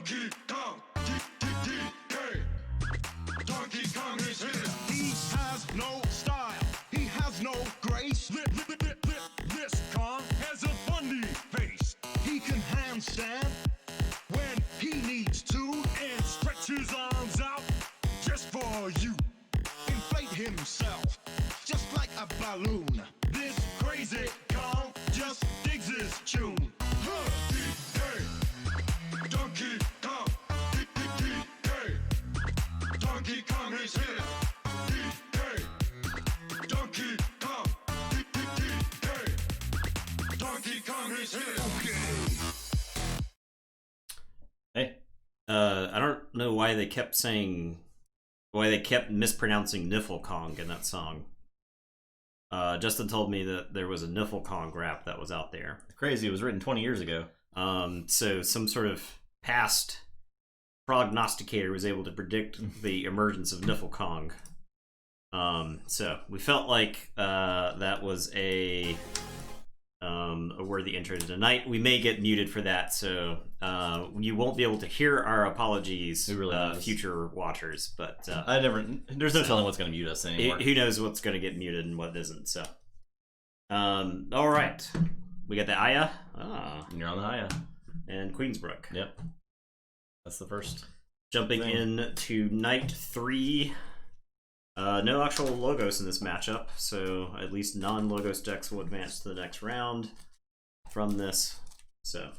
Donkey Kong, Donkey Kong is here. He has no style. He has no grace. This Kong has a funny face. He can handstand when he needs to and stretch his arms out just for you. Inflate himself just like a balloon. This crazy Kong just digs his tune. Donkey Kong, Donkey Kong is here. Donkey Kong, Donkey Kong is here. Hey, I don't know why they kept mispronouncing Niflkong in that song. Justin told me that there was a Niflkong rap that was out there. Crazy, it was written 20 years ago. So some sort of past prognosticator was able to predict the emergence of Niflkong. So we felt like that was a worthy intro to tonight. We may get muted for that, so you won't be able to hear our apologies, future watchers. But there's no telling what's going to mute us anymore. Who knows what's going to get muted and what isn't. So, all right, we got the Aya. You're on the Aya and Queensbrook. Yep, that's the first. Jumping in to night 3. No actual Logos in this matchup, so at least non-Logos decks will advance to the next round from this. So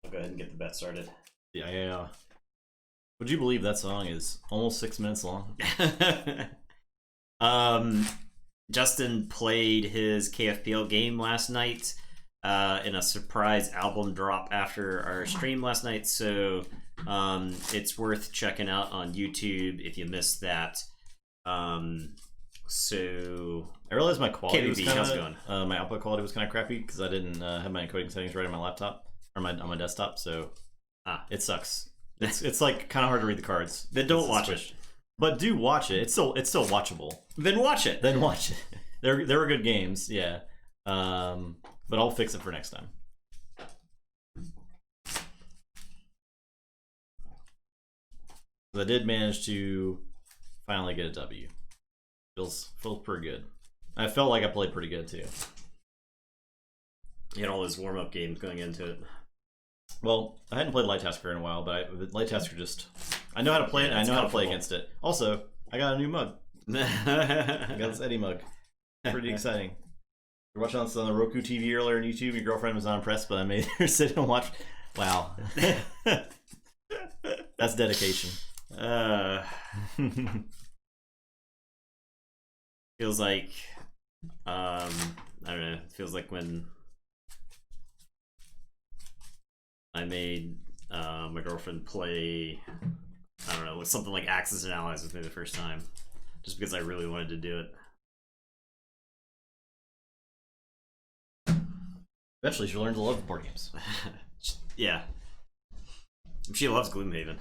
I'll go ahead and get the bet started. Yeah. Would you believe that song is almost 6 minutes long? Justin played his KFPL game last night in a surprise album drop after our stream last night, so it's worth checking out on YouTube if you missed that. So I realized my quality was how's it going? My output quality was kind of crappy because I didn't have my encoding settings right on my laptop or on my desktop. So it sucks. It's like kind of hard to read the cards. Then don't watch it. But do watch it. It's still watchable. Then watch it. Then watch it. There were good games, yeah. But I'll fix it for next time. I did manage to finally get a W. Feels pretty good. I felt like I played pretty good too. You had all those warm-up games going into it. Well, I hadn't played Light Tasker in a while, but Light Tasker just... I know how to play it, and I know how to play against it. Also, I got a new mug. I got this Eddie mug. Pretty exciting. You're watching this on the Roku TV earlier on YouTube. Your girlfriend was not impressed, but I made her sit and watch. Wow. That's dedication. Feels like I don't know, it feels like when I made my girlfriend play, I don't know, something like Axis and Allies with me the first time, just because I really wanted to do it. Eventually she'll learn to love board games. Yeah, she loves Gloomhaven.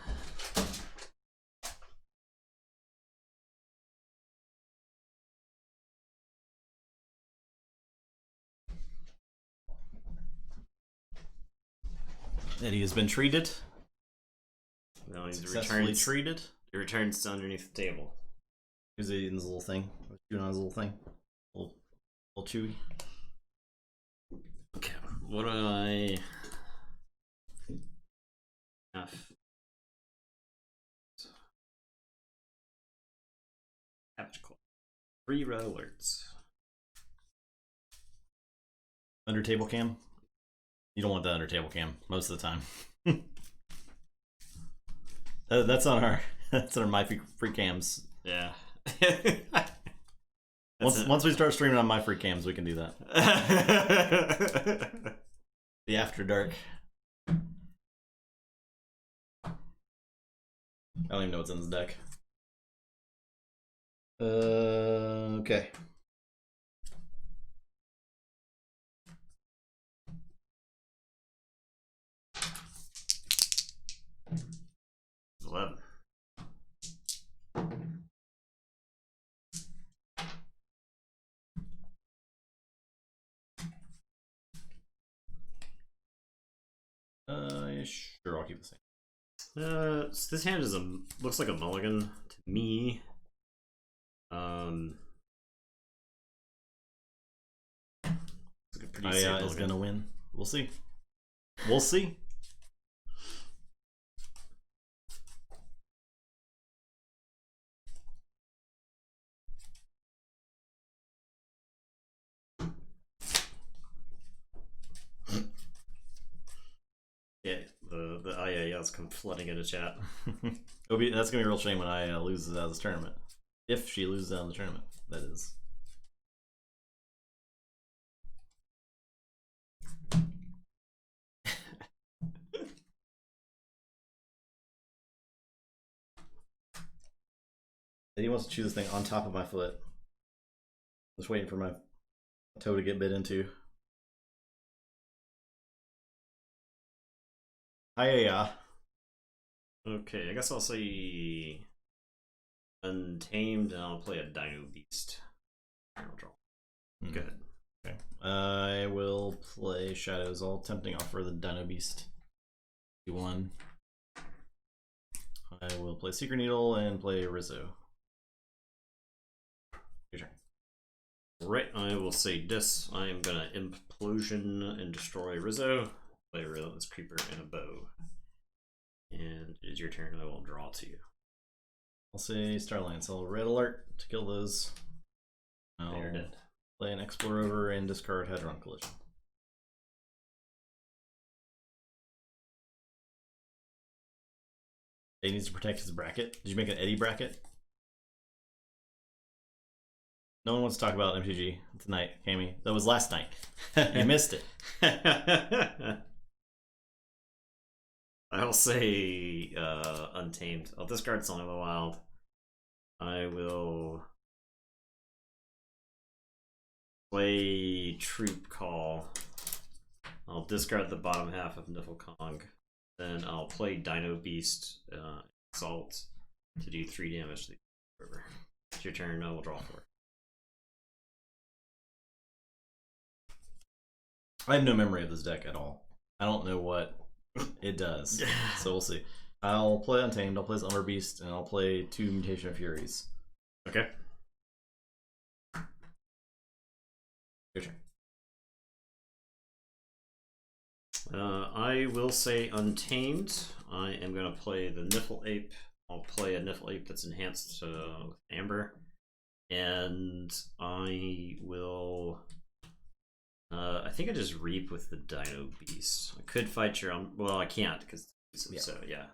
Eddie has been treated. No, he's Successfully treated. He returns to underneath the table. He's eating his little thing. Chewing on his little thing. Little chewy. Okay, what do I have? Tactical. 3 red alerts. Under table cam? You don't want that under table cam most of the time. That's on our my free cams. Yeah. Once we start streaming on my free cams, we can do that. The After Dark. I don't even know what's in this deck. Okay. Sure, I'll keep the same. So this hand is looks like a mulligan to me. It's a pretty safe is gonna win. We'll see. We'll see. Yeah, the IAS come flooding into chat. That's gonna be a real shame when I loses out of this tournament. If she loses out of the tournament, that is. He wants to choose this thing on top of my foot. Just waiting for my toe to get bit into. Hiya. Okay, I guess I'll say Untamed, and I'll play a Dino Beast. I'll draw. Good. Okay. I will play Shadows, all tempting offer the Dino Beast. D1. I will play Secret Needle and play Rizzo. Your turn. Right, I will say this. I am gonna Implosion and destroy Rizzo. Play a Relentless Creeper and a bow. And it is your turn, I will draw to you. I'll say Starlines. I'll red alert to kill those. They're dead. Play an Explore Over and discard Hadron Collision. He needs to protect his bracket. Did you make an Eddie bracket? No one wants to talk about MTG tonight, Cammy. That was last night. You missed it. I'll say Untamed. I'll discard Song of the Wild. I will play Troop Call. I'll discard the bottom half of Niffle Kong. Then I'll play Dino Beast Assault to do 3 damage to the river. It's your turn, I will draw 4. I have no memory of this deck at all. I don't know what it does. So we'll see. I'll play Untamed, I'll play Umber Beast, and I'll play 2 Mutation of Furies. Okay. Your turn. I will say Untamed. I am going to play the Niffle Ape. I'll play a Niffle Ape that's enhanced with Amber. And I will... I think I just Reap with the Dino Beast. I could fight your own... Well, I can't, because... So, yeah.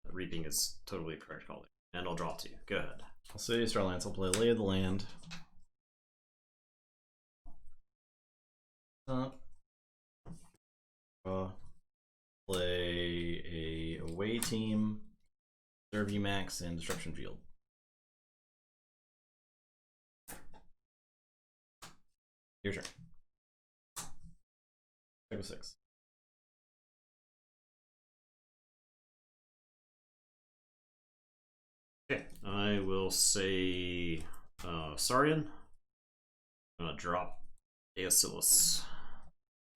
Reaping is totally practical. And I'll draw 2. Go ahead. I'll say Starlines. I'll play Lay of the Land. Play a away team, Serve Max, and Destruction Field. Your turn. Check with 6. Okay, I will say Saurian. I'm gonna drop Aeocylus.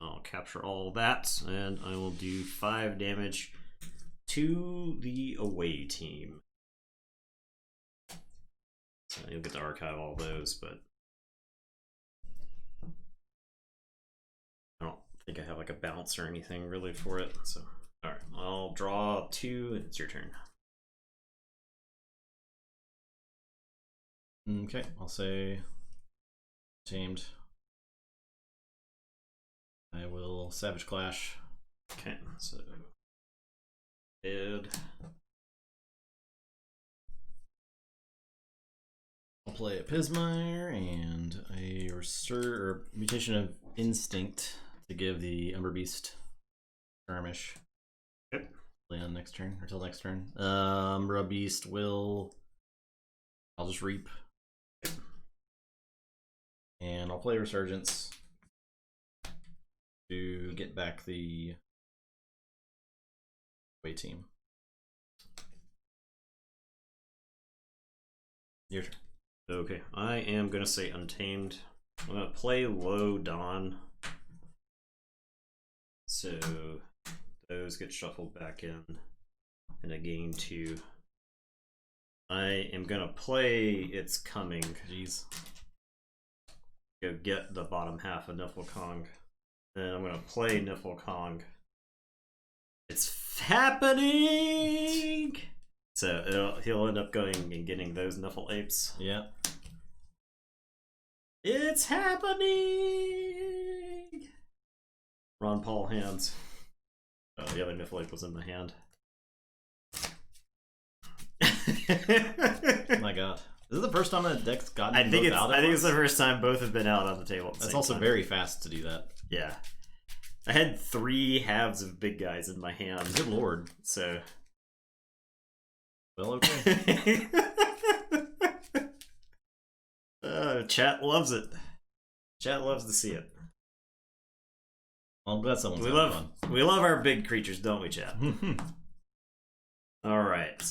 I'll capture all that, and I will do 5 damage to the away team. So you'll get to archive all those, but I don't think I have like a bounce or anything really for it. So, all right, I'll draw 2, and it's your turn. Okay, I'll say Tamed. I will Savage Clash. Okay, so dead. I'll play a Pismire and a Mutation of Instinct to give the Umber Beast skirmish. Yep. Play on next turn, or till next turn. Umber Beast will... I'll just Reap. And I'll play Resurgence to get back the away team. Your turn. Okay, I am gonna say Untamed. I'm gonna play Low Dawn. So those get shuffled back in. and a gain 2. I am gonna play It's Coming. Jeez. Go get the bottom half of Niflkong. Then I'm gonna play Niflkong. It's happening! So he'll end up going and getting those Niffle Apes. Yeah. It's happening! Ron Paul hands. Oh, the other Niffle Ape was in my hand. Oh my god. This is the first time that deck's gotten I think out. I think it's the first time both have been out on the table. At the That's same also time. very fast to do that. Yeah. I had 3 halves of big guys in my hand. Good lord. So. Well, okay. Chat loves it. Chat loves to see it. Well, I'm glad someone's We having love our big creatures, don't we, chat? fun. All right.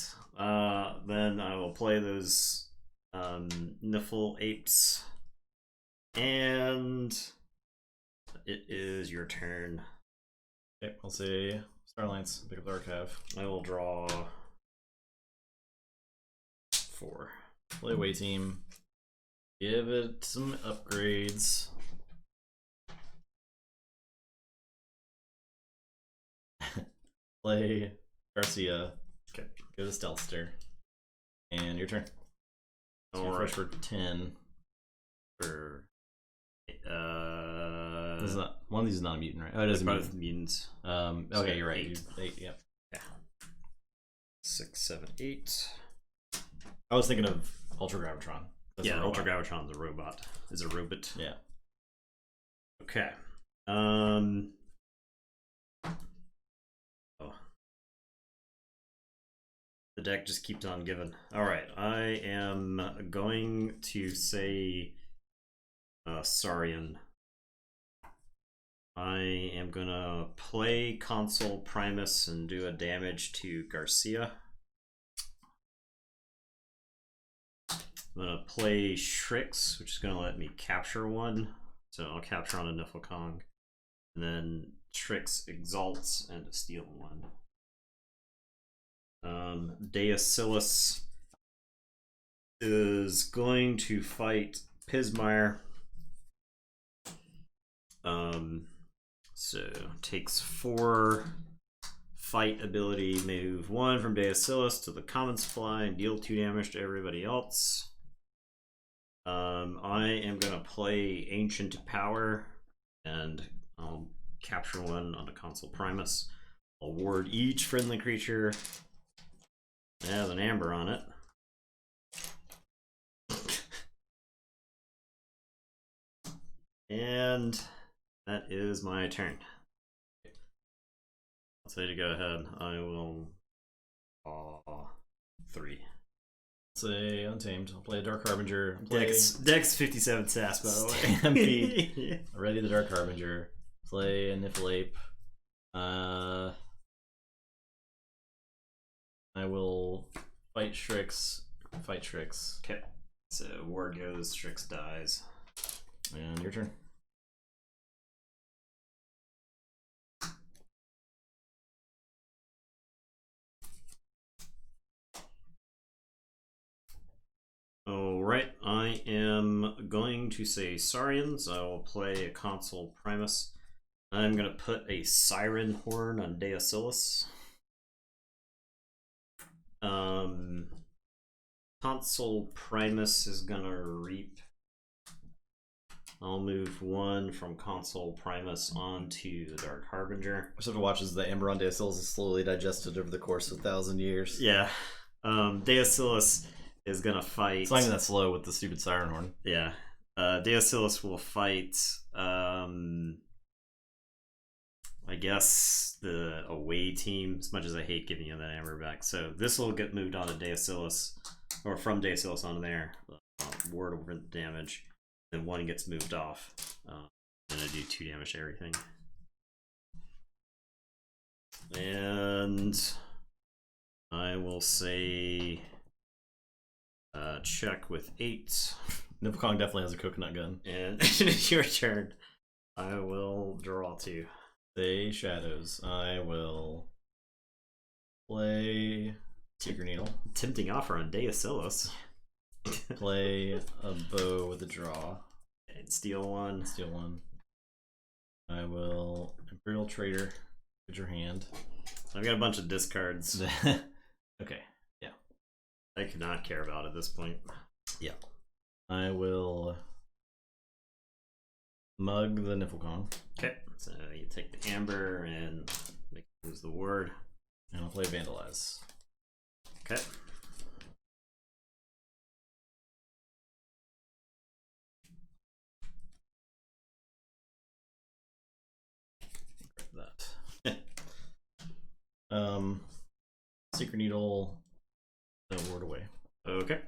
Then I will play those Niffle Apes, and it is your turn. Okay, I'll say Starlines, pick up the archive. I will draw 4. Play away team. Give it some upgrades. Play Garcia. Okay. Go to Stealthster. And your turn. So All you're right. first for 10. For This is not, one of these is not a mutant, right? Oh, it is a both mutant. mutants. Okay, So you're right. 8. 8, yep. Yeah. 6, 7, 8. I was thinking of Ultra Gravitron. That's Yeah, a robot. Ultra Gravitron's a robot. Is a robot. Yeah. Okay. Oh. The deck just keeps on giving. Alright, I am going to say Saurian. I am gonna play Console Primus and do a damage to Garcia. I'm gonna play Shrix, which is gonna let me capture one. So I'll capture on a Niflkong. And then Shrix exalts and steal one. Deacillus is going to fight Pismire. So takes 4 fight ability, move 1 from Deacillus to the common supply and deal 2 damage to everybody else. I am gonna play Ancient Power and I'll capture one on the Console Primus. I'll ward each friendly creature that has an amber on it. And that is my turn. I'll say to go ahead. I will 3. Say Untamed. I'll play a Dark Harbinger. Play Dex 57 sass, by the way. Stampede. Ready the Dark Harbinger. Play a Niffle Ape. I will fight Shrix. Okay. So ward goes, Strix dies. And your turn. Alright, I am going to say Saurians. I will play a Console Primus. I'm going to put a Siren Horn on Deacillus. Console Primus is going to reap. I'll move 1 from Console Primus onto the Dark Harbinger. Just have to watch as the Amber on Deacillus is slowly digested over the course of 1,000 years. Yeah. Deacillus is going to fight. It's not even that slow with the stupid Siren Horn. Yeah. Deacillus will fight, I guess, the away team, as much as I hate giving you that amber back. So this will get moved on to Deacillus, or from Deacillus onto there. Ward over the damage. Then 1 gets moved off. And I do 2 damage to everything. And I will say check with 8. Niflkong definitely has a coconut gun. And it's your turn. I will draw 2. Say Shadows. I will Play Secret Needle. Tempting offer on Deacillus. Play a bow with a draw. And steal one. Steal one. I will Imperial Trader. Put your hand. I've got a bunch of discards. Okay. Yeah. I could not care about at this point. Yeah. I will mug the Niflcong. Okay. So you take the amber and make lose the ward. And I'll play Vandalize. Okay. That. Secret Needle. The ward away. Okay.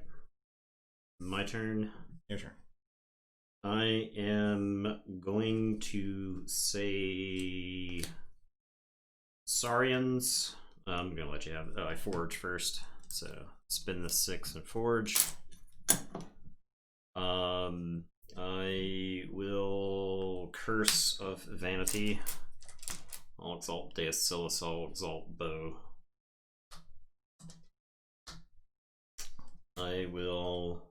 My turn. Your turn. I am going to say Saurians. I'm gonna let you have. I forge first, so spin the 6 and forge. I will Curse of Vanity. I'll exalt Deacillus. I'll exalt Bow. I will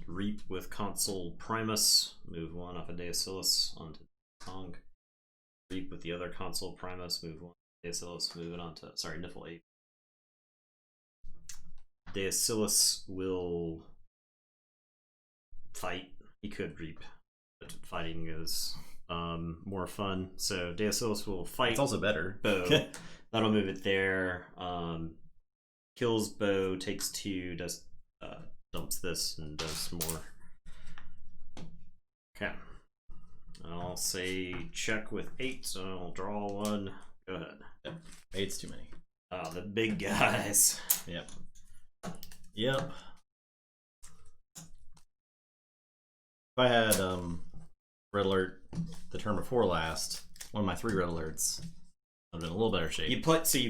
Reap with Consul Primus. Move 1 off of Deacillus onto Kong. Reap with the other Consul Primus. Move 1. Deacillus, move it on to, sorry, Niffle 8. Deacillus will fight. He could reap, but fighting is more fun. So Deacillus will fight. It's also better. Bow. That'll move it there. Kills Bow, takes 2, does dumps this and does more. Okay. I'll say check with 8, so I'll draw 1. Go ahead. Yep. 8's too many. The big guys. Yep. Yep. If I had red alert the turn before last, one of my 3 red alerts, I'd been in a little better shape. You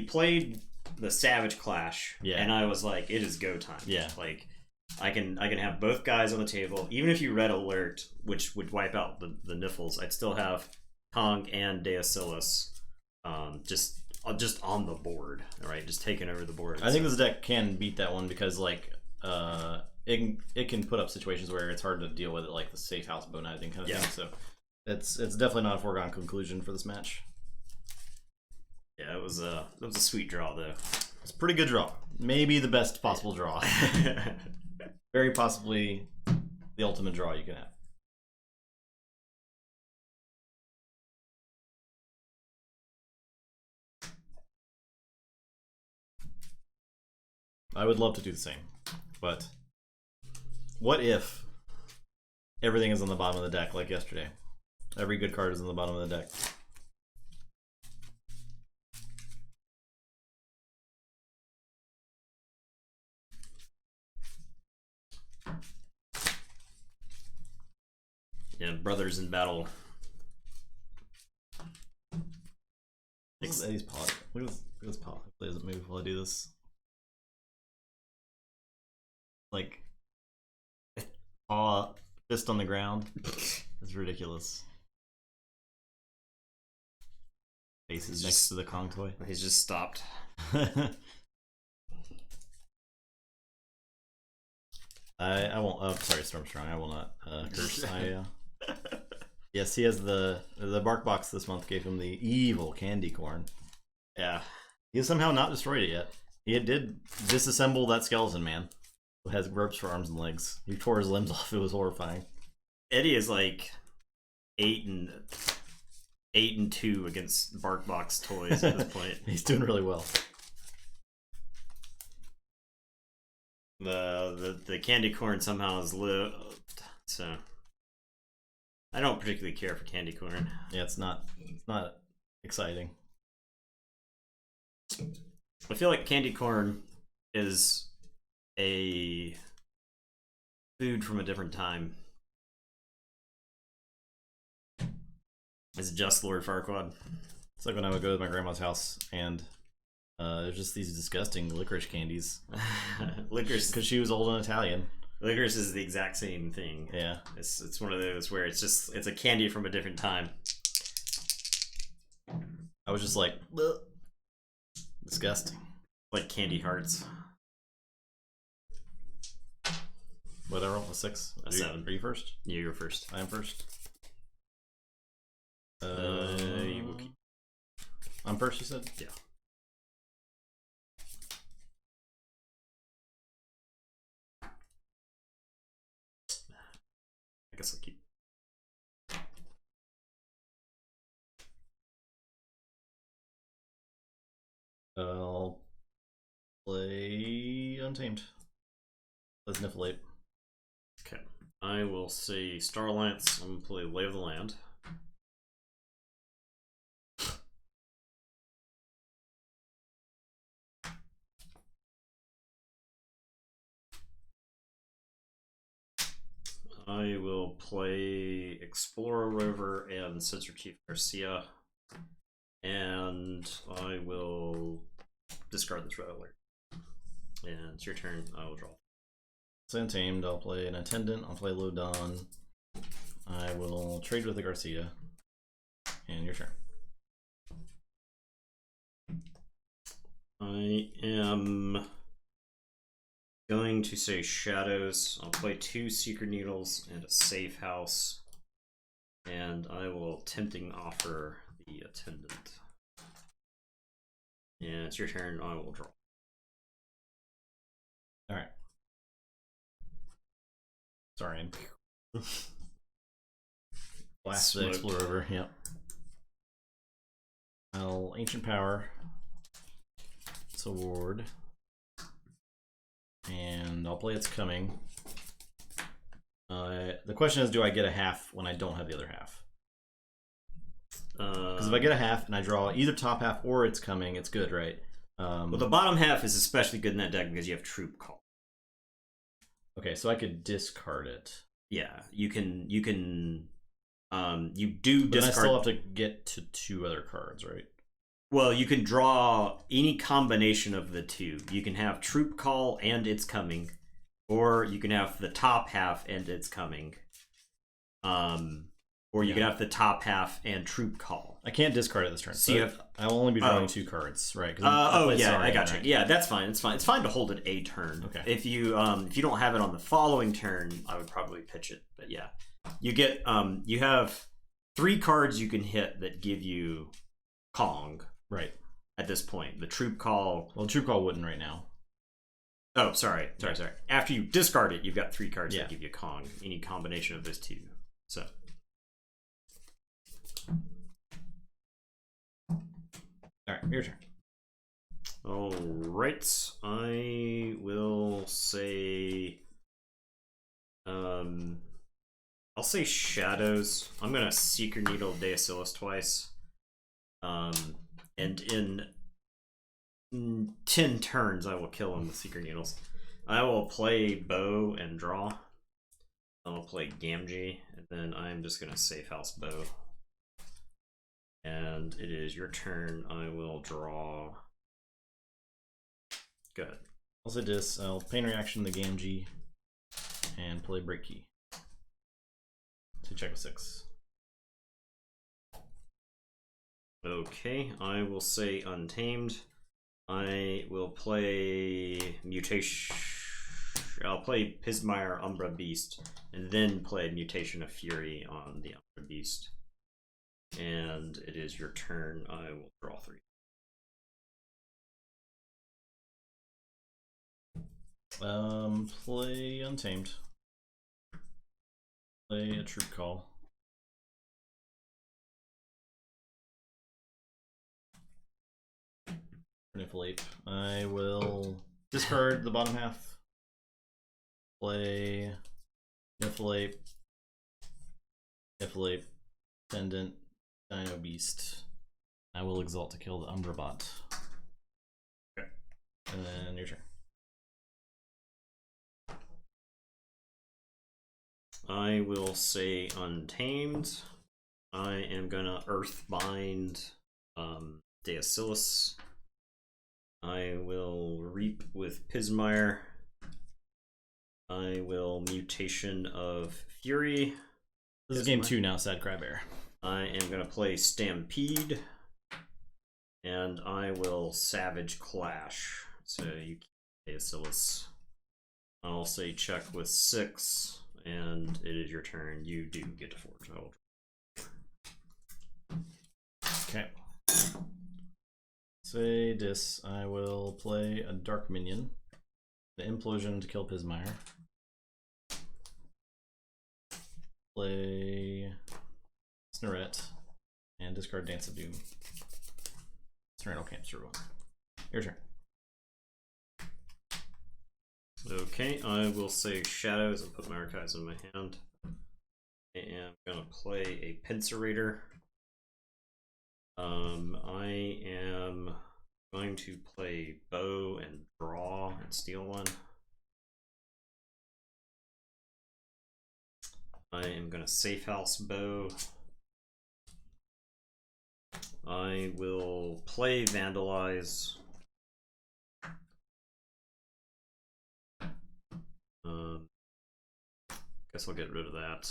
played the Savage Clash, yeah, and I was like, it is go time. Yeah. Like I can have both guys on the table. Even if you red alert, which would wipe out the Niffles, I'd still have Kong and Deacillus just on the board, right? Just taking over the board. I think this deck can beat that one because like it can put up situations where it's hard to deal with it, like the safe house bonizing kind of thing. So it's definitely not a foregone conclusion for this match. Yeah, it was a sweet draw though. It's a pretty good draw. Maybe the best possible draw. Very possibly the ultimate draw you can have. I would love to do the same, but what if everything is on the bottom of the deck like yesterday? Every good card is on the bottom of the deck. Yeah, brothers in battle. Look at Eddie's paw. Look at this paw. Hopefully it doesn't move while I do this. Like, paw, fist on the ground. It's ridiculous. Face is next to the Kong toy. He's just stopped. I won't. Oh, sorry, Stormstrong. I will not curse. Yes, he has the bark box this month gave him the evil candy corn. Yeah, he has somehow not destroyed it yet. He did disassemble that skeleton man. Who has ropes for arms and legs. He tore his limbs off. It was horrifying. Eddie is like 8-2 against bark box toys at this point. He's doing really well. The candy corn somehow is lived, so I don't particularly care for candy corn. Yeah, it's not exciting. I feel like candy corn is a food from a different time. It's just Lord Farquaad. It's like when I would go to my grandma's house and there's just these disgusting licorice candies. Licorice, because she was old and Italian. Licorice is the exact same thing. Yeah, it's one of those where it's a candy from a different time. I was just like, bleh. Disgusting. Like Candy Hearts. Whatever, a 6. A 7. Are you first? Yeah, you're first. I am first. You will keep. I'm first, you said? Yeah. I guess I'll keep. I'll play Untamed. Let's Niflate. Okay. I will say Starlance. I'm going to play Lay of the Land. I will play Explorer Rover and Sensor Chief Garcia. And I will discard this red alert. And it's your turn. I will draw. So Untamed, I'll play an Attendant, I'll play Lodon. I will trade with the Garcia. And your turn. I am going to say Shadows. I'll play 2 Secret Needles and a Safe House. And I will Tempting Offer the Attendant. And it's your turn. I will draw. Alright. Sorry. Blast the Smoked. Explorer over, yep. I'll Ancient Power. Sword. And I'll play It's Coming. The question is, do I get a half when I don't have the other half? Because if I get a half and I draw either top half or It's Coming, it's good, right? Well, the bottom half is especially good in that deck because you have Troop Call. Okay, so I could discard it. Yeah, you can. You do But then I discard. still have to get to 2 other cards, right? Well, you can draw any combination of the 2. You can have Troop Call and It's Coming, or you can have the top half and It's Coming. Or you can have the top half and Troop Call. I can't discard it this turn. So you have. I'll only be drawing 2 cards, right? I got you. Yeah, that's fine. It's fine. It's fine to hold it a turn. Okay. If you don't have it on the following turn, I would probably pitch it. But yeah, you get you have 3 cards you can hit that give you Kong. Right. At this point, the Troop Call. Well, Troop Call wouldn't right now. Oh, sorry. After you discard it, you've got 3 cards Yeah. that give you Kong. Any combination of those 2. So. All right, your turn. All right, I will say, I'll say Shadows. I'm gonna Seeker Needle Deacylus twice, and in 10 turns I will kill him with Seeker Needles. I will play Bow and draw. I'll play Gamgee, and then I'm just gonna Safe House Bow. And it is your turn. I will draw. Go ahead. I'll say this. I'll Pain Reaction the Gamgee and play Break Key. So check with 6. Okay, I will say Untamed. I will play Mutation. I'll play Pismire Umbra Beast, and then play Mutation of Fury on the Umbra Beast. And it is your turn. I will draw 3. Play Untamed. Play a Troop Call. Manipulate. I will discard the bottom half. Play Niflate. Niflate. Pendant. Dino Beast. I will Exalt to kill the Umbra Bot. Okay. And then your turn. I will say Untamed. I am gonna Earthbind Deacylus. I will Reap with Pismire. I will Mutation of Fury. This is game 2 now, Sad Crybear. I am gonna play Stampede. And I will Savage Clash. So you keep Aeschylus. I'll say check with 6, and it is your turn. You do get to forge. I will. Okay. Say this. I will play a dark minion. The implosion to kill Pismire. Play Snorret and discard Dance of Doom. Snorret will camp through one. Your turn. Okay, I will say Shadows and put my archives in my hand. I am gonna play a Pincerator. I am going to play Bow and draw and steal one. I am gonna safe house Bow. I will play Vandalize. Guess I'll get rid of that.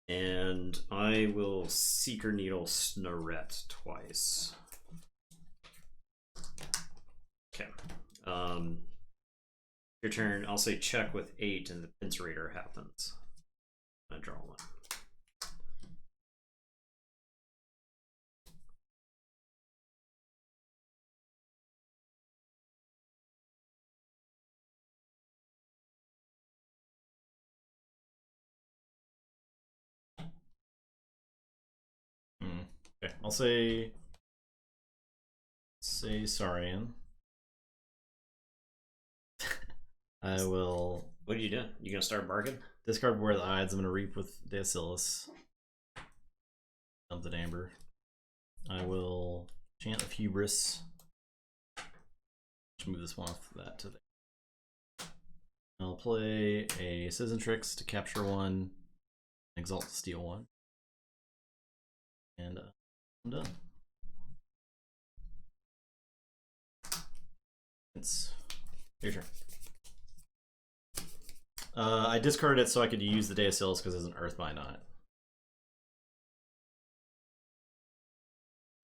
And I will Seeker Needle Snorret twice. Okay. Your turn. I'll say check with 8 and the Pincerator happens. I draw one. Okay, I'll say Saurian. I will What are you doing? You gonna start bargain? discard Where the Odds. I'm gonna reap with Dacilis. Dump the Amber. I will chant of Hubris. Let's move this one off that to there. I'll play a Citizen Tricks to capture one, Exalt to steal one. And I'm done. It's your turn. I discarded it so I could use the Dacilis because there's an Earthbind on it.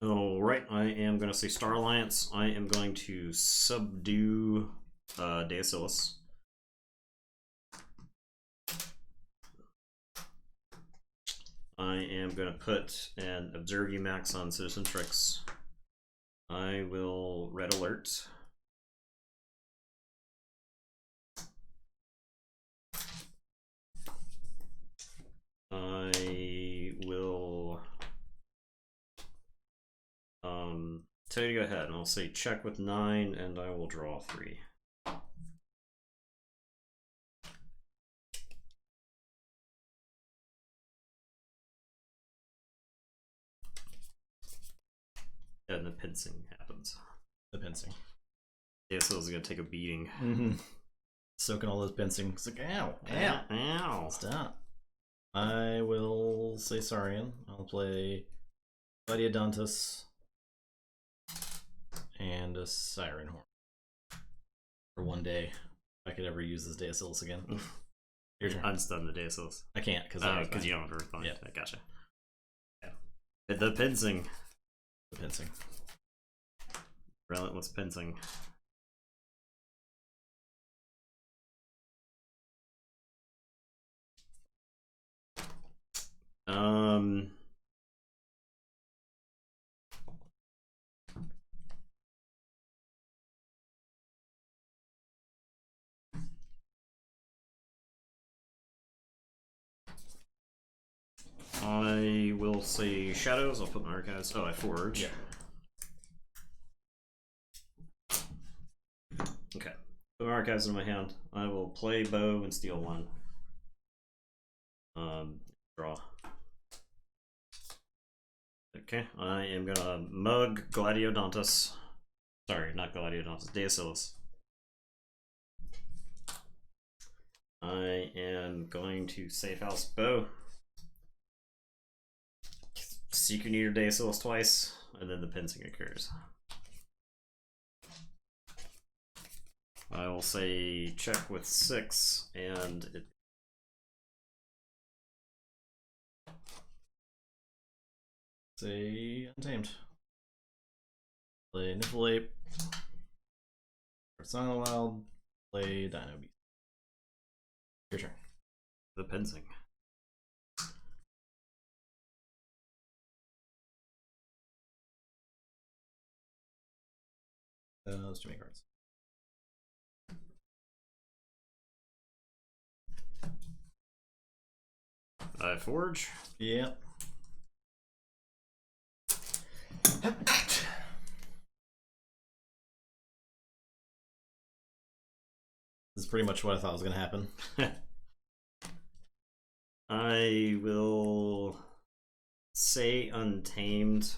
Alright, I am going to say Star Alliance. I am going to subdue Dacilis. I am going to put an Observe You Max on Citizen Tricks. I will Red Alert. I will tell you to go ahead, and I'll say check with 9, and I will draw 3. And the pincing happens. The pincing. Yeah, so is gonna take a beating. Soaking all those pincing. It's like, ow, Ow, ow. Stop. I will say Saurian. I'll play Gladiodontus and a Siren Horn for one day. If I could ever use this Dacilis again. Your turn. Unstun the Dacilis. I can't because you don't have Earthbind. Yeah. I gotcha. Yeah. The pincing. The pincing. Relentless pincing. I will say Shadows. I'll put my archives. Oh, I forge. Yeah. Okay. Put my archives in my hand. I will play Bow and steal one. Draw. Okay, I am gonna mug Gladiodontus. Sorry, not Gladiodontus, Dacilis. I am going to safe house Bow. Seeker Needle Dacilis twice, and then the pincing occurs. I will say check with 6, and it. Say Untamed. Play Nifl Ape. Song of the Wild. Play Dino Beast. Your turn. The Pensing. Those too many cards. Forge. Yeah. This is pretty much what I thought was going to happen. I will say Untamed.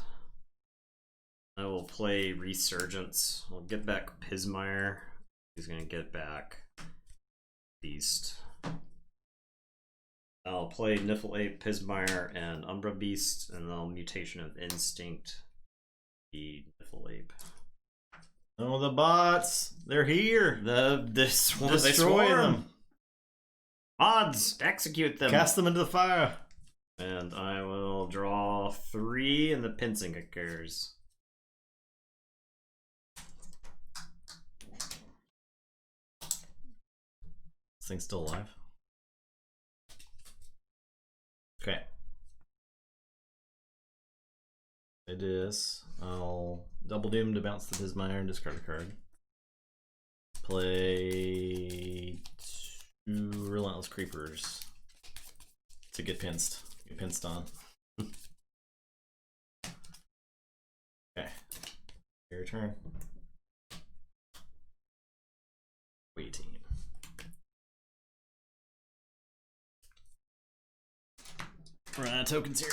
I will play Resurgence. I'll get back Pismire. He's gonna get back Beast. I'll play Nifl Ape, Pismire, and Umbra Beast, and then I'll Mutation of Instinct. The Nifl Ape. Oh, the bots! They're here! Destroy them! Odds! Execute them! Cast them into the fire! And I will draw 3 in the Pincing occurs. This thing's still alive. Okay. It is. I'll double doom to bounce the Pismire and discard a card. Play 2 Relentless Creepers to get pinced. Get pinced on. Okay. Your turn. Waiting. Run out of tokens here.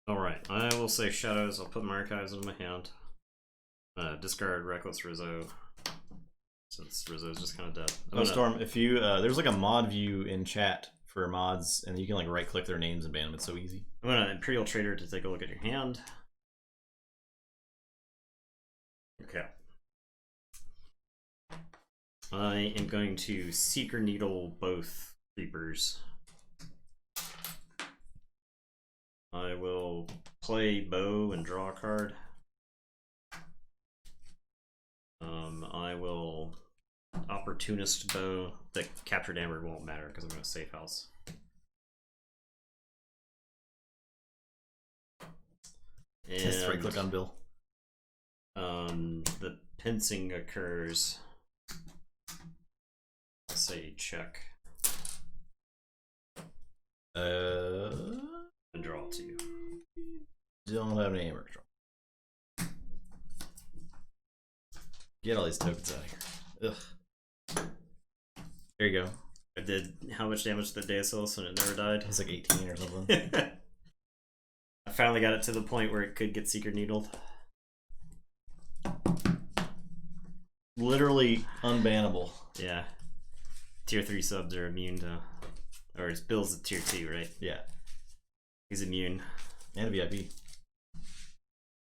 Alright, I will say Shadows. I'll put my Archives into my hand. Discard Reckless Rizzo. Since Rizzo's just kind of dead. Oh, Storm, if you, there's like a mod view in chat for mods, and you can like right click their names and ban them. It's so easy. I'm gonna Imperial Trader to take a look at your hand. Okay. I am going to Seeker Needle both Creepers. I will play Bow and draw a card. I will Opportunist Bow. The Captured Amber won't matter because I'm going to Safe House. Just right click on Bill. The Pincing occurs. I'll say check. And draw 2. Don't have any amber control. Get all these tokens out of here. Ugh. There you go. I did how much damage to the Deosaurus and it never died? It was like 18 or something. I finally got it to the point where it could get Seeker Needled. Literally unbannable. Yeah. Tier 3 subs are immune to... Or his Bill's a tier 2, right? Yeah. He's immune. And a VIP.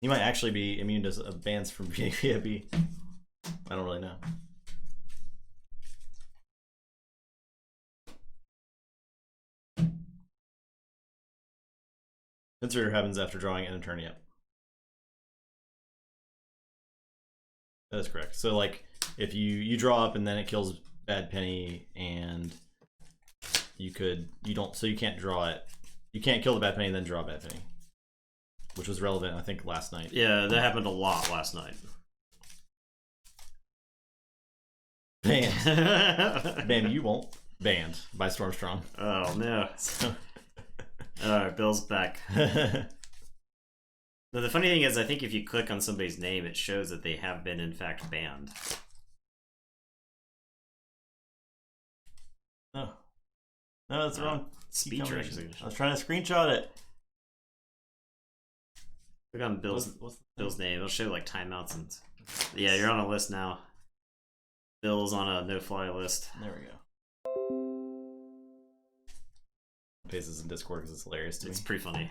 He might actually be immune to bans from VIP. I don't really know. Pincer happens after drawing and a turn, yep. That is correct. So like if you draw up and then it kills Bad Penny and you can't draw it. You can't kill the Bad Penny and then draw Bad Penny. Which was relevant, I think, last night. Yeah, that happened a lot last night. Banned. Banned, you won't. Banned by Stormstrong. Oh no. So. Alright, Bill's back. The funny thing is, I think if you click on somebody's name, it shows that they have been in fact banned. No. No, that's wrong. Speech recognition. I was trying to screenshot it. Click on Bill's name. It'll show like timeouts and... Yeah, you're on a list now. Bill's on a no-fly list. There we go. Paste this in Discord because it's hilarious to me. It's pretty funny.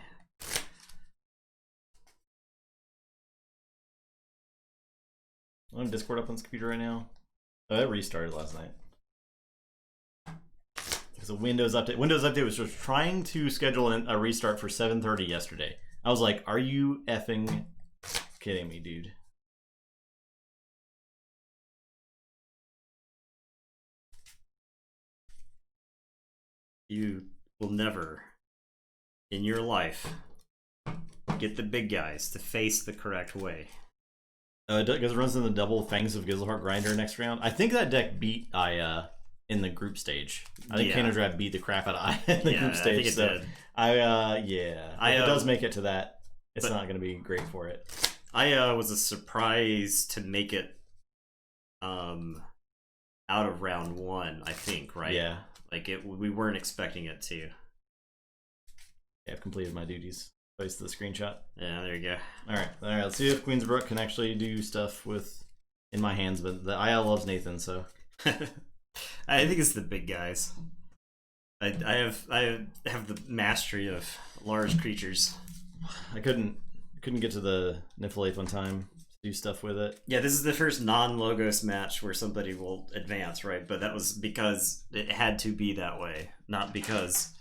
I'm on Discord up on this computer right now. Oh, it restarted last night. Because a Windows update. Windows update was just trying to schedule a restart for 7:30 yesterday. I was like, are you effing kidding me, dude? You will never, in your life, get the big guys to face the correct way. Because it runs in the double Fangs of Gizzleheart Grinder next round. I think that deck beat Aya in the group stage. I think Canadrap beat the crap out of Aya in the group stage. I think it did. If it does make it to that, it's not going to be great for it. Aya was a surprise to make it out of round 1, I think, right? Yeah. Like, we weren't expecting it to. Yeah, I've completed my duties. Place the screenshot. Yeah, there you go. Alright, let's see if Queensbrook can actually do stuff in my hands, but the IL loves Nathan, so. I think it's the big guys. I have the mastery of large creatures. I couldn't get to the Niflate one time to do stuff with it. Yeah, this is the first non-Logos match where somebody will advance, right? But that was because it had to be that way, not because...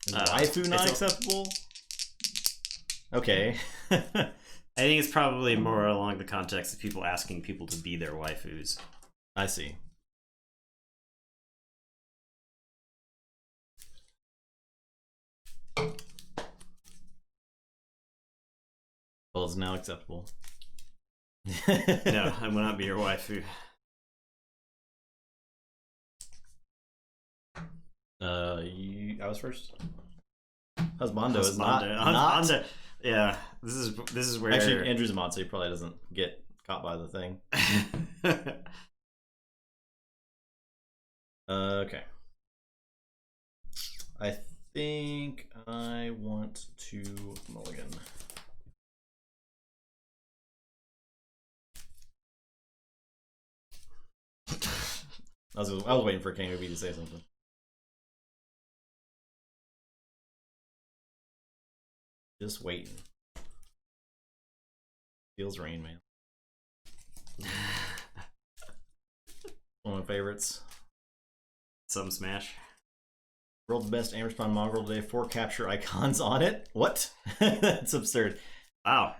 Is waifu not acceptable? Okay. I think it's probably more along the context of people asking people to be their waifus. I see. Well, it's now acceptable. No, I will not be your waifu. I was first. Husbando is Husbando. not. Husbando. Yeah, this is where Actually, Andrew's a mod, so he probably doesn't get caught by the thing. Okay. I think I want to mulligan. I was waiting for King to say something. Just waiting. Feels rain, man. One of my favorites. Some smash. World's best Amberspawn mongrel today. 4 capture icons on it. What? That's absurd. Wow.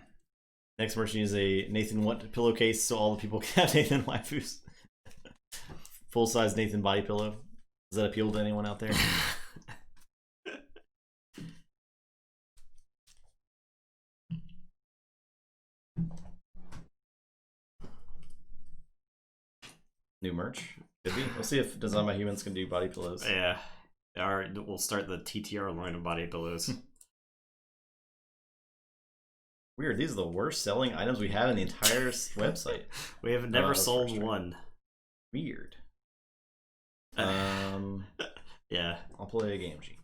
Next merchant is a Nathan What pillowcase, so all the people can have Nathan waifus. Full size Nathan body pillow. Does that appeal to anyone out there? New merch? Could be. We'll see if Design by Humans can do body pillows. Yeah. Alright, we'll start the TTR line of body pillows. Weird, these are the worst selling items we have in the entire website. We have never sold one. Weird. Yeah. I'll play a game, G.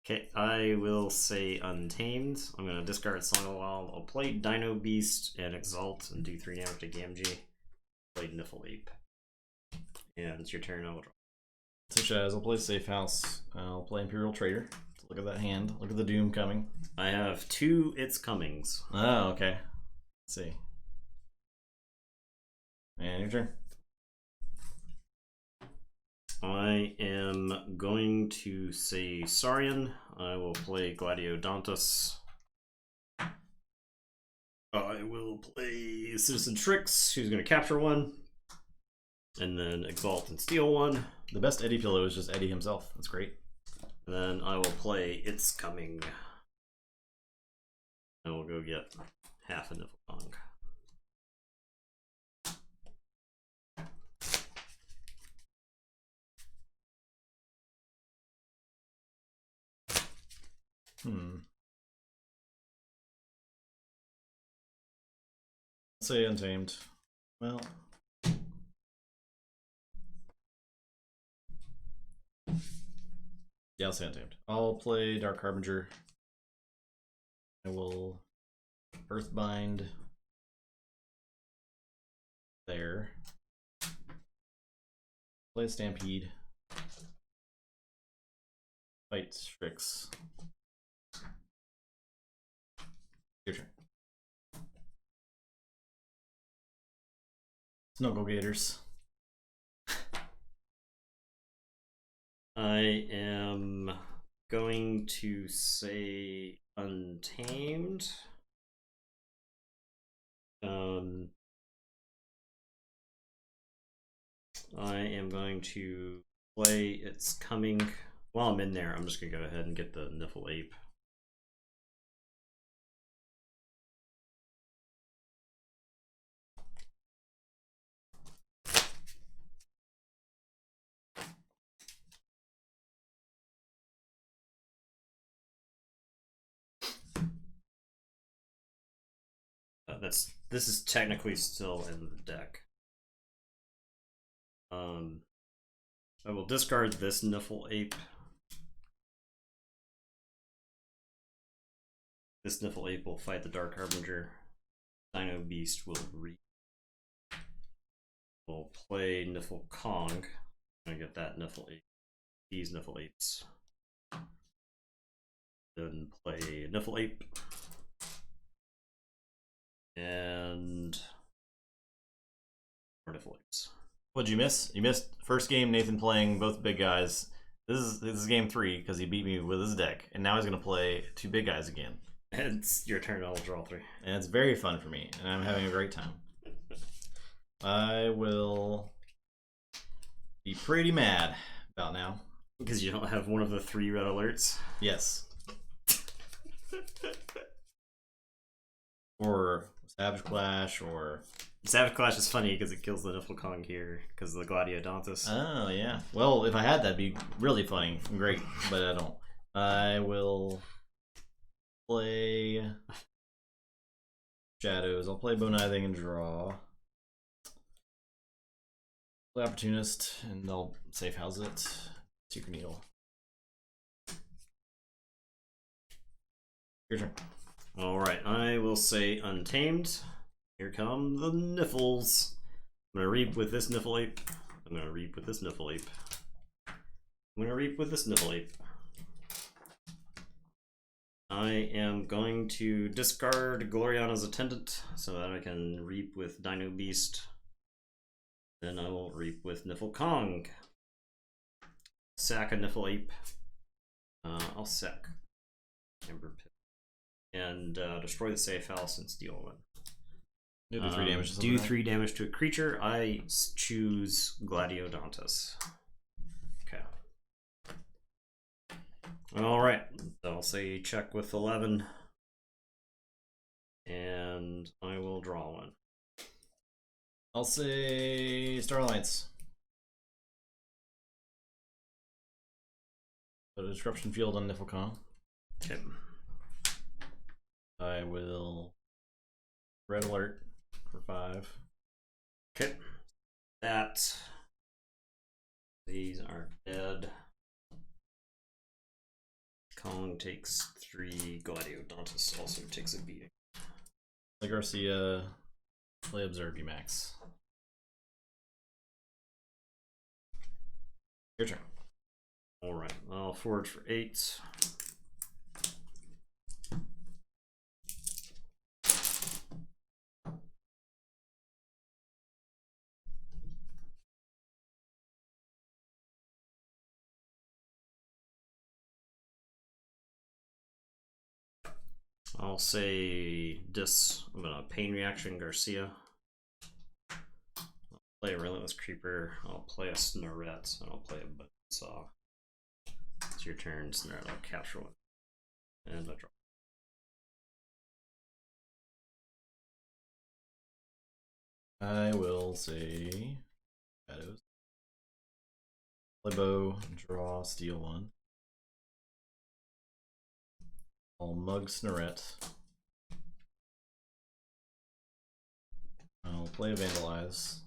Okay, I will say Untamed. I'm gonna discard Song of the Wild. I'll play Dino Beast and Exalt and do 3 damage to Gamgee. Play Niflheap. And it's your turn, I will draw. So Shaz, I'll play Safe House. I'll play Imperial Trader. Look at that hand. Look at the doom coming. I have 2 It's Comings. Oh, okay. Let's see. And your turn. I am going to say Saurian. I will play Gladiodontus. I will play Citizen Tricks, who's going to capture 1. And then Exalt and steal 1. The best Eddie pillow is just Eddie himself. That's great. And then I will play It's Coming. And we'll go get half a Niflheap. Let's say Untamed. Well. Yeah, I'll say Untamed. I'll play Dark Harbinger. I will Earthbind there. Play Stampede. Fight Strix. Your turn. Snuggle Gators. I am going to say Untamed. I am going to play It's Coming. While I'm in there, I'm just going to go ahead and get the Niffle Ape. This is technically still in the deck. I will discard this Niffle Ape. This Niffle Ape will fight the Dark Harbinger. Dino Beast will We'll play Niffle Kong. I'm gonna get that Niffle Ape. These Niffle Apes. Then play Niffle Ape. And more Niffle Apes. What'd you miss? You missed first game. Nathan playing both big guys. This is game 3 because he beat me with his deck, and now he's gonna play 2 big guys again. It's your turn. I'll draw 3. And it's very fun for me, and I'm having a great time. I will be pretty mad about now. Because you don't have one of the 3 red alerts? Yes. Or Savage Clash, or... Savage Clash is funny because it kills the Niffle Kong here because of the Gladiodontus. Oh, yeah. Well, if I had that'd be really funny and great, but I don't. I will play Shadows. I'll play Bonithing and draw. Play Opportunist, and I'll safe house it. Secret Needle. Your turn. Alright, I will say Untamed. Here come the Niffles. I'm gonna reap with this Niffle Ape. I'm gonna reap with this Niffle Ape. I'm gonna reap with this Niffle Ape. I am going to discard Gloriana's Attendant so that I can reap with Dino Beast. Then I will reap with Niffle Kong. Sack a Niffle Ape. I'll sack Amber Pit. And destroy the safe house and steal one. Do 3 damage. Do 3 damage to a creature. I choose Gladiodontus. Okay. Alright. I'll say check with 11. And I will draw one. I'll say Star Alliance. Put a Disruption Field on Niflcon. Okay. I will Red Alert for 5. Okay. That. These are dead. Kong takes 3. Gladiodontus also takes a beating. The Garcia, play Observe you, Max. Your turn. Alright, I'll forge for 8. I'll say I'm gonna Pain Reaction Garcia. I'll play a Relentless Creeper, I'll play a Snorret, and I'll play a Buzzsaw. It's your turn, Snorret, I'll capture one. And I draw. I will say Shadows. Play Bow, draw, steal 1. I'll mug Snorret. I'll play Vandalize.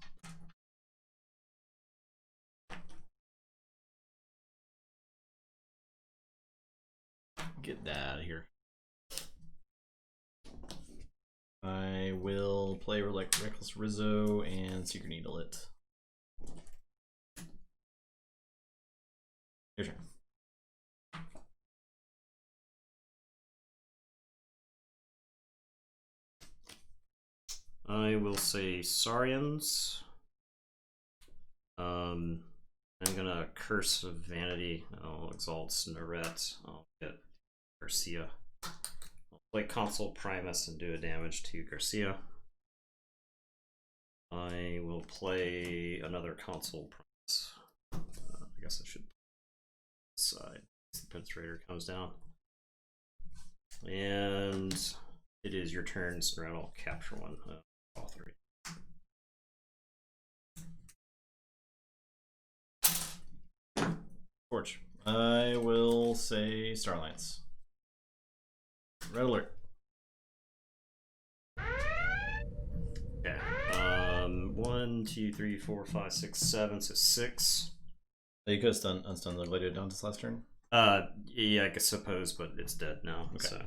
Get that out of here. I will play like Reckless Rizzo and Secret Needle it. Your turn. I will say Saurians. I'm gonna Curse of Vanity. I'll exalt Snarette. I'll get Garcia. I'll play Consul Primus and do a damage to Garcia. I will play another Consul Primus. I guess I should side. The Prince Raider comes down. And it is your turn, Snarette. I'll capture one. All three. Forge. I will say Starlines. Red alert. Okay. 1, 2, 3, 4, 5, 6, 7. So 6. Oh, you could have unstunned the Gladiator down this last turn. Yeah, I suppose, but it's dead now. Okay. So.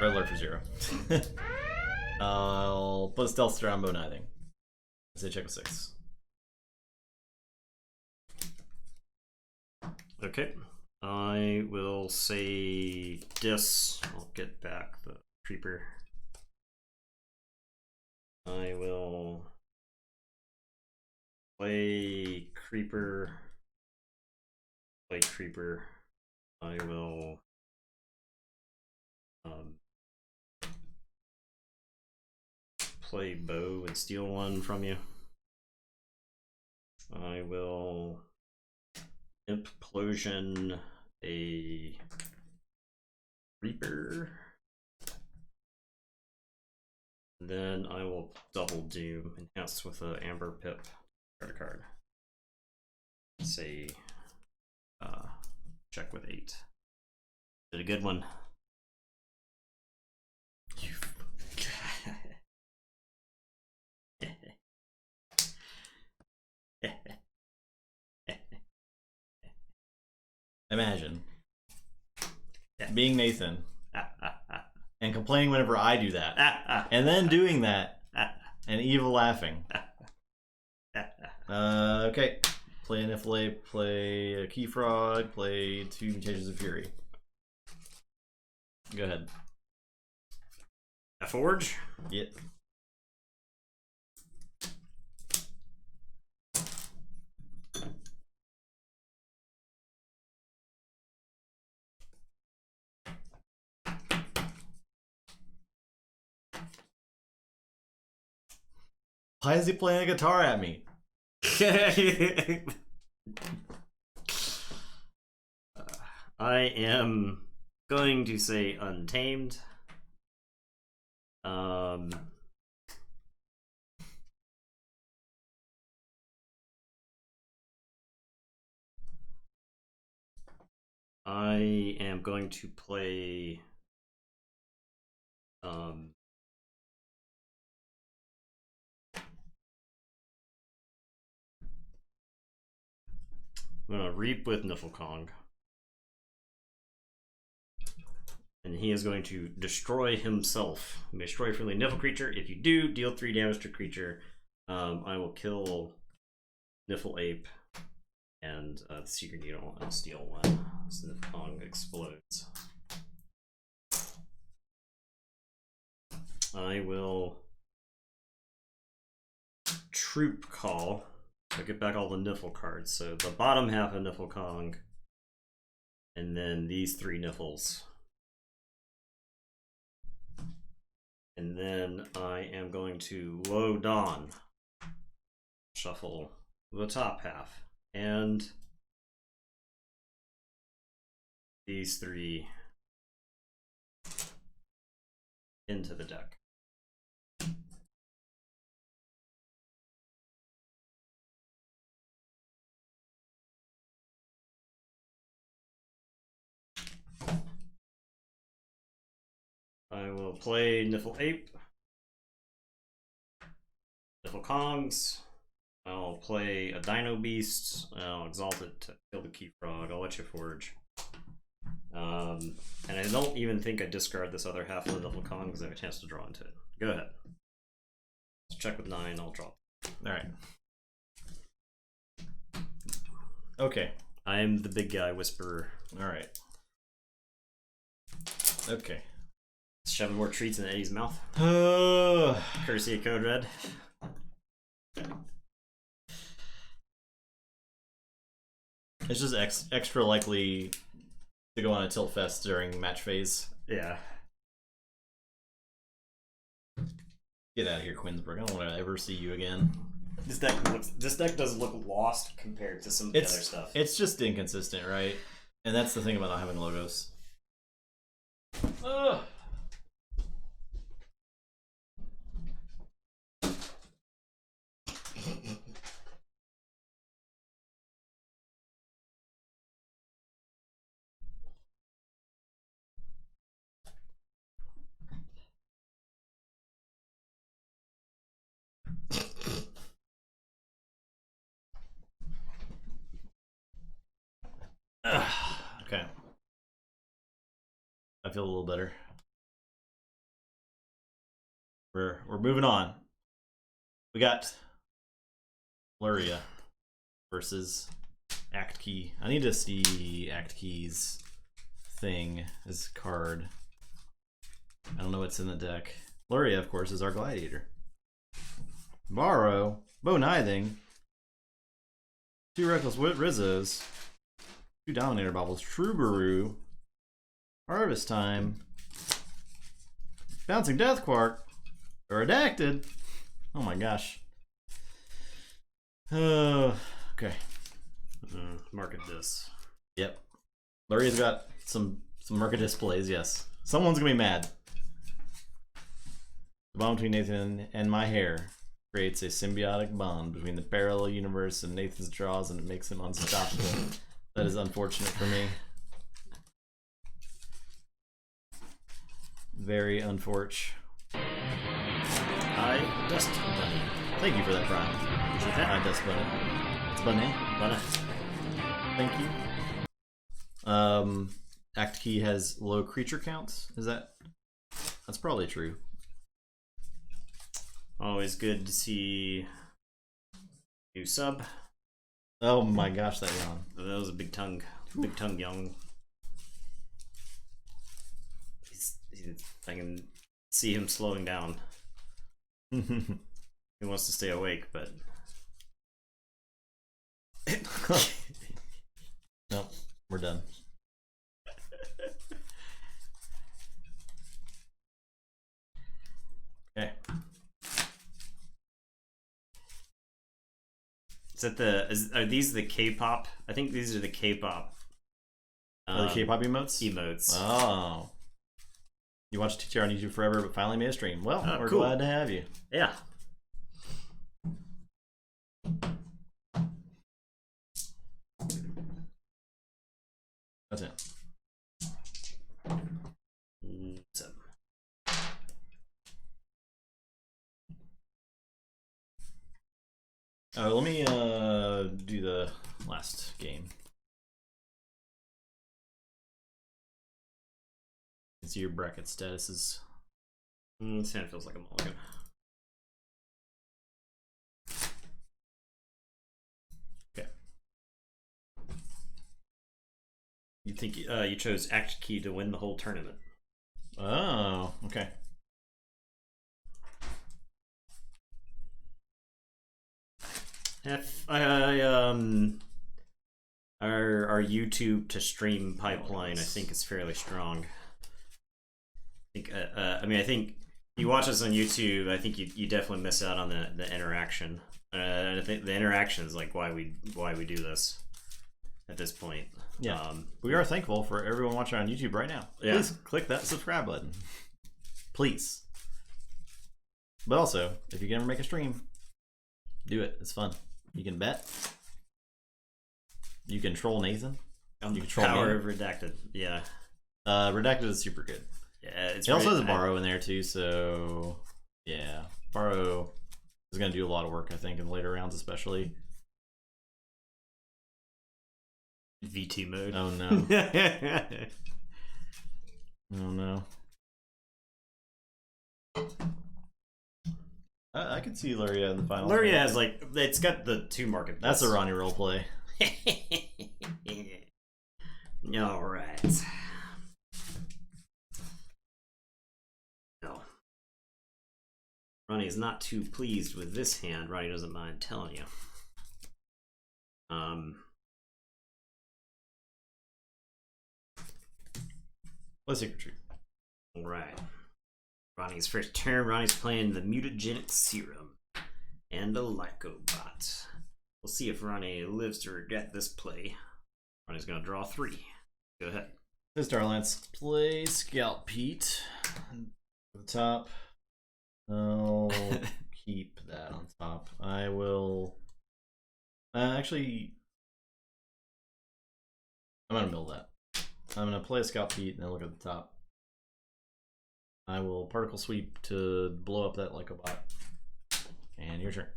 Red alert for 0. I'll put a stealth around bow knithing. Say check with 6. Okay. I will say Dis. I'll get back the creeper. I will play creeper. Play creeper. I will play bow and steal one from you. I will implosion a Reaper. Then I will double doom, enhance with a Amber Pip card. Say check with 8. Did a good one. Imagine being Nathan and complaining whenever I do that, and then doing that, and evil laughing. Okay. Play an Iflay, play a Keyfrog, play 2 Mutations of Fury. Go ahead. A Forge? Yep. Why is he playing a guitar at me? I am going to say Untamed. I am going to play I'm gonna Reap with Niflkong. And he is going to destroy himself. You may destroy a friendly Niffle creature. If you do, deal 3 damage to creature. I will kill Niffle Ape and the Secret Needle and steal one. So Niflkong explodes. I will Troop Call. So get back all the Niffle cards. So the bottom half of Niflkong, and then these 3 Niffles. And then I am going to Low Dawn. Shuffle the top half. And these 3 into the deck. I will play Niffle Ape, Niflkongs. I'll play a Dino Beast. I'll exalt it to kill the Keyfrog. I'll let you Forge. And I don't even think I discard this other half of the Niflkong because I have a chance to draw into it. Go ahead. check with 9. I'll drop. All right. Okay. I am the big guy whisperer. All right. Okay. Shoving more treats in Eddie's mouth. Uh, Courtesy of Code Red. it's just extra likely to go on a tilt fest during match phase. Yeah. Get out of here, Quinsburg. I don't want to ever see you again. This deck does look lost compared to some of the other stuff. It's just inconsistent, right? And that's the thing about not having logos. Ugh. Okay. I feel a little better. We're moving on. We got Luria versus Act Key. I need to see Act Key's thing, his card. I don't know what's in the deck. Luria, of course, is our gladiator. Borrow, Bo Nithing, 2 Reckless Rizzos, 2 Dominator Baubles, Truebaroo, Harvest Time, Bouncing Death Quark, Redacted. Oh my gosh. Okay. Market this. Yep. Luria's got some market displays, yes. Someone's gonna be mad. The bond between Nathan and my hair creates a symbiotic bond between the parallel universe and Nathan's draws, and it makes him unstoppable. That is unfortunate for me. Very unfortunate. I Dust Bunny. Thank you for that, Brian. Hi, Dust Bunny. It's Bunny. Bunny. Thank you. Act Key has low creature counts. That's probably true. Always good to see new sub. Oh my gosh, that yawn. That was a big tongue young. I can see him slowing down. He wants to stay awake, but nope, we're done. Okay. Are these the K-pop? I think these are the K-pop. Are the K-pop emotes? Emotes. Oh. You watched TTR on YouTube forever, but finally made a stream. Well, we're cool. glad to have you. Yeah. That's it. So. Let me do the last game. See your bracket statuses. Sand feels like a mulligan. Okay. You think you chose Act Key to win the whole tournament? Oh, okay. Our YouTube to stream pipeline, I think, is fairly strong. I think you watch us on YouTube. I think you definitely miss out on the interaction. And I think the interaction is like why we do this at this point. Yeah, we are thankful for everyone watching on YouTube right now. Yeah. Please click that subscribe button, please. But also, if you can ever make a stream, do it. It's fun. You can bet. You can troll Nathan. You can troll Power me. of Redacted. Yeah. Redacted is super good. Yeah. It also has a borrow in there too, so yeah, borrow is going to do a lot of work, I think, in the later rounds, especially. VT mode. Oh no. Oh no. I could see Luria in the finals. Luria has like it's got the 2 market. That's a Ronnie role play. All right. No. Ronnie is not too pleased with this hand. Ronnie doesn't mind telling you. Play Secret Tree. All right. Ronnie's first turn. Ronnie's playing the Mutagenic Serum and a Lycobot. We'll see if Ronnie lives to regret this play. Ronnie's gonna draw 3. Go ahead. This Starlance. Play Scout Pete. At the top. I'll keep that on top. I will. Actually, I'm gonna mill that. I'm gonna play a Scout Pete and then look at the top. I will Particle Sweep to blow up that Lycobot. And your turn.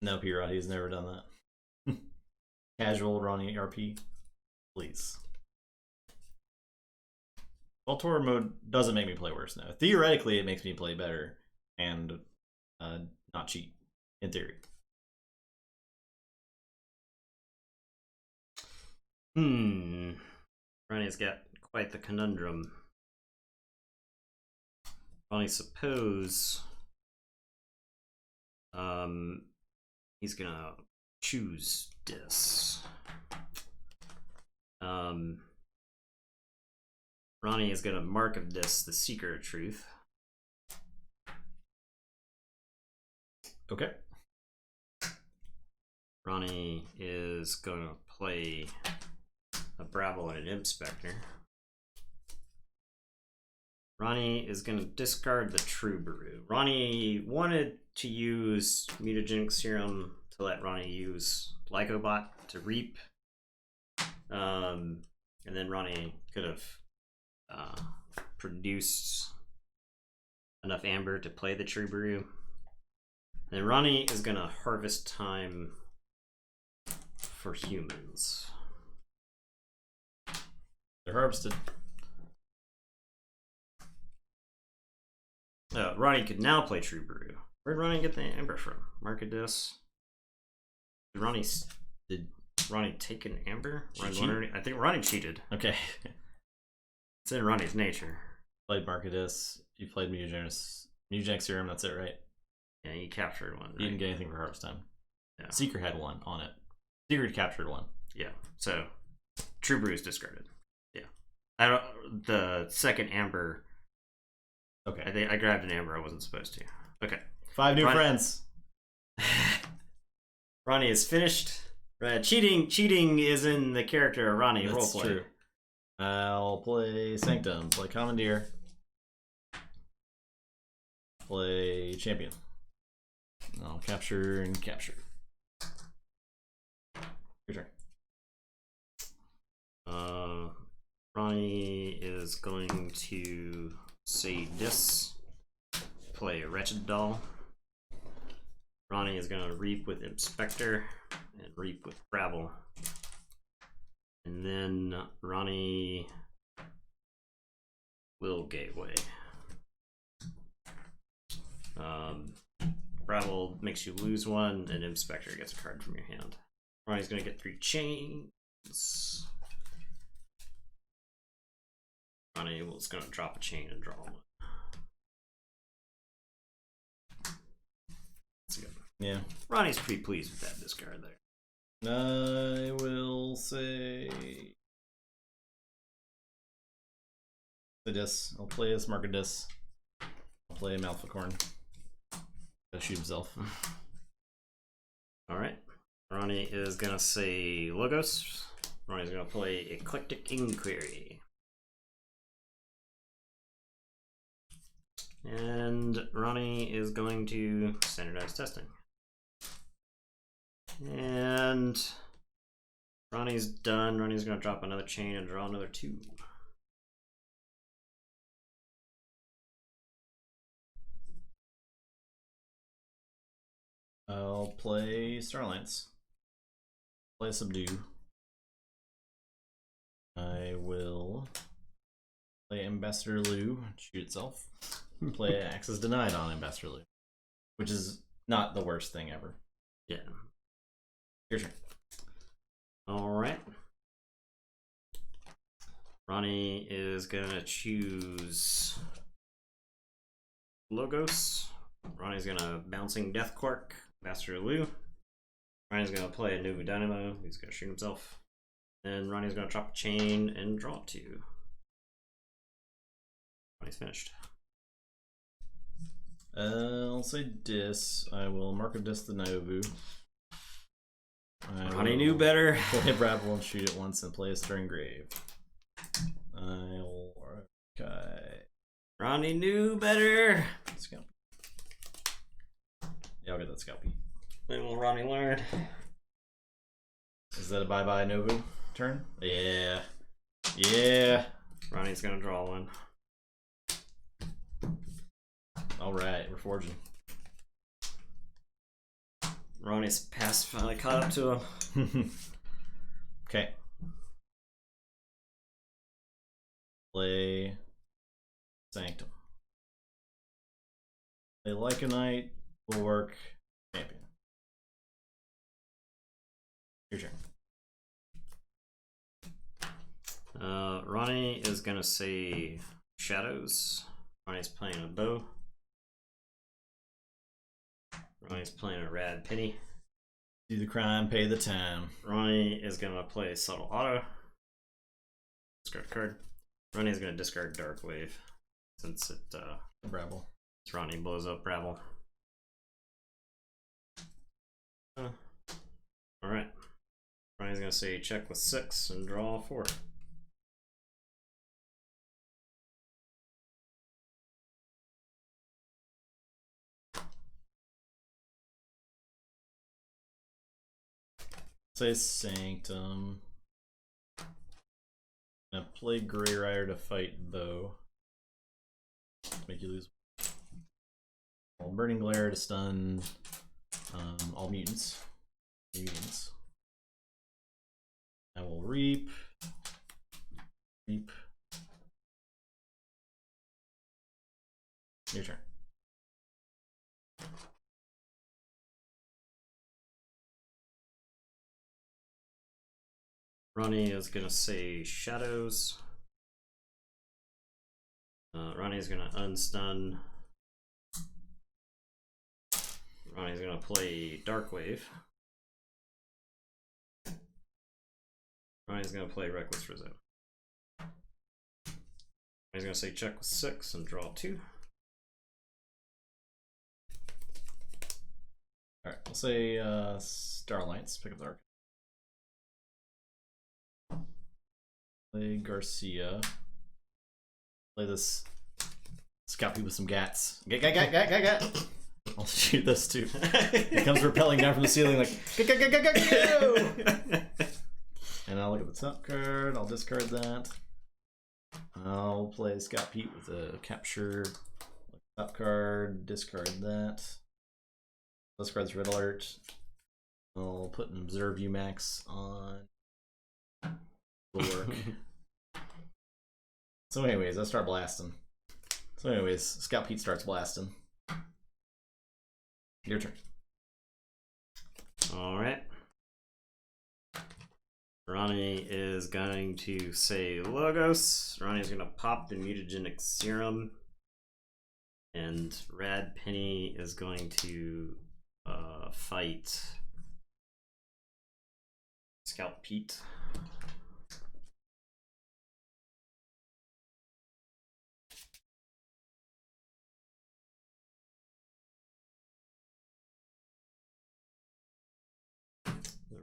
No, P-Rod, he's never done that. Casual Ronnie RP, please. Voltor mode doesn't make me play worse now. Theoretically, it makes me play better and not cheat, in theory. Ronnie's got quite the conundrum. Ronnie, suppose he's gonna choose this. Ronnie is gonna mark of this the Seeker of Truth. Okay. Ronnie is gonna play a Brabble and an Inspector. Ronnie is going to discard the Troubadour. Ronnie wanted to use Mutagenic Serum to let Ronnie use Lycobot to reap. And then Ronnie could have produced enough amber to play the Troubadour. And Ronnie is going to harvest time for humans. They're harvested. Ronnie could now play Troubadour. Where'd Ronnie get the amber from? Markadis. Did Ronnie take an amber? I think Ronnie cheated. Okay. It's in Ronnie's nature. Played Markadis. You played Mutagenic Serum. That's it, right? Yeah, he captured one. Right? You didn't get anything for harvest time. Yeah. Seeker had one on it. Seeker captured one. Yeah. So Troubadour is discarded. Yeah. The second amber. Okay. I grabbed an amber I wasn't supposed to. Okay. 5 new friends. Ronnie is finished. Cheating is in the character of Ronnie. That's roleplay. True. I'll play Sanctum. Play Commandeer. Play Champion. I'll capture and capture. Your turn. Ronnie is going to say this. Play Wretched Doll. Ronnie is going to reap with Inspector and reap with Brabble. And then Ronnie will Gateway. Brabble makes you lose one, and Inspector gets a card from your hand. Ronnie's going to get 3 chains. Ronnie is going to drop a chain and draw one. That's good. Yeah. Ronnie's pretty pleased with that discard there. I will say this. I'll play as Markadis. I'll play Malficorn. Gotta shoot himself. Alright. Ronnie is gonna say Logos. Ronnie's gonna play Eclectic Inquiry. And Ronnie is going to standardize testing. And Ronnie's done. Ronnie's gonna drop another chain and draw another 2. I'll play Starlance. Play Subdue. I will Play Ambassador Lou, shoot itself. Play access denied on Ambassador Lou, which is not the worst thing ever. Yeah. Your turn. All right. Ronnie is gonna choose Logos. Ronnie's gonna bouncing Death Quark, Ambassador Lou. Ronnie's gonna play a new Dynamo. He's gonna shoot himself. And Ronnie's gonna drop a chain and draw 2. Ronnie's finished. I'll say dis. I will mark a dis the Novu. Ronnie knew better. Play Brabble and shoot it once and play a Stern Grave. Okay. Ronnie knew better. Scalpy. Yeah, I'll get that Scalpy. When will Ronnie learn? Is that a bye-bye Novu turn? Yeah. Yeah. Ronnie's gonna draw 1. Alright, we're forging. Ronnie's pass finally caught up to him. Okay. Play Sanctum. Play Lycanite, Bulwark, Champion. Your turn. Ronnie is gonna say Shadows. Ronnie's playing a bow. Ronnie's playing a Rad Penny. Do the crime, pay the time. Ronnie is gonna play Subtle Auto. Discard a card. Ronnie is gonna discard Dark Wave since Brabble. Ronnie blows up Brabble. Alright. Ronnie's gonna say check with 6 and draw 4. Say Sanctum. Gonna play Grey Rider to fight Bow. Make you lose. Burning Glare to stun all mutants. Mutants. I will reap. Reap. Your turn. Ronnie is gonna say Shadows. Ronnie's gonna unstun. Ronnie's gonna play Dark Wave. Ronnie's gonna play Reckless Reserve. He's gonna say check with 6 and draw 2. Alright, we'll say Starlights, pick up the arc. Play Garcia. Play this Scalpy with some gats. Gat. I'll shoot this too. It comes rappelling down from the ceiling like go. And I'll look at the top card. I'll discard that. I'll play Scout Pete with a capture top card. Discard that. Discard's red alert. I'll put an observe UMax on. Will work. So anyways, I start blasting. So anyways, Scout Pete starts blasting. Your turn. Alright. Ronnie is going to say Logos. Ronnie's going to pop the mutagenic serum. And Rad Penny is going to fight Scout Pete.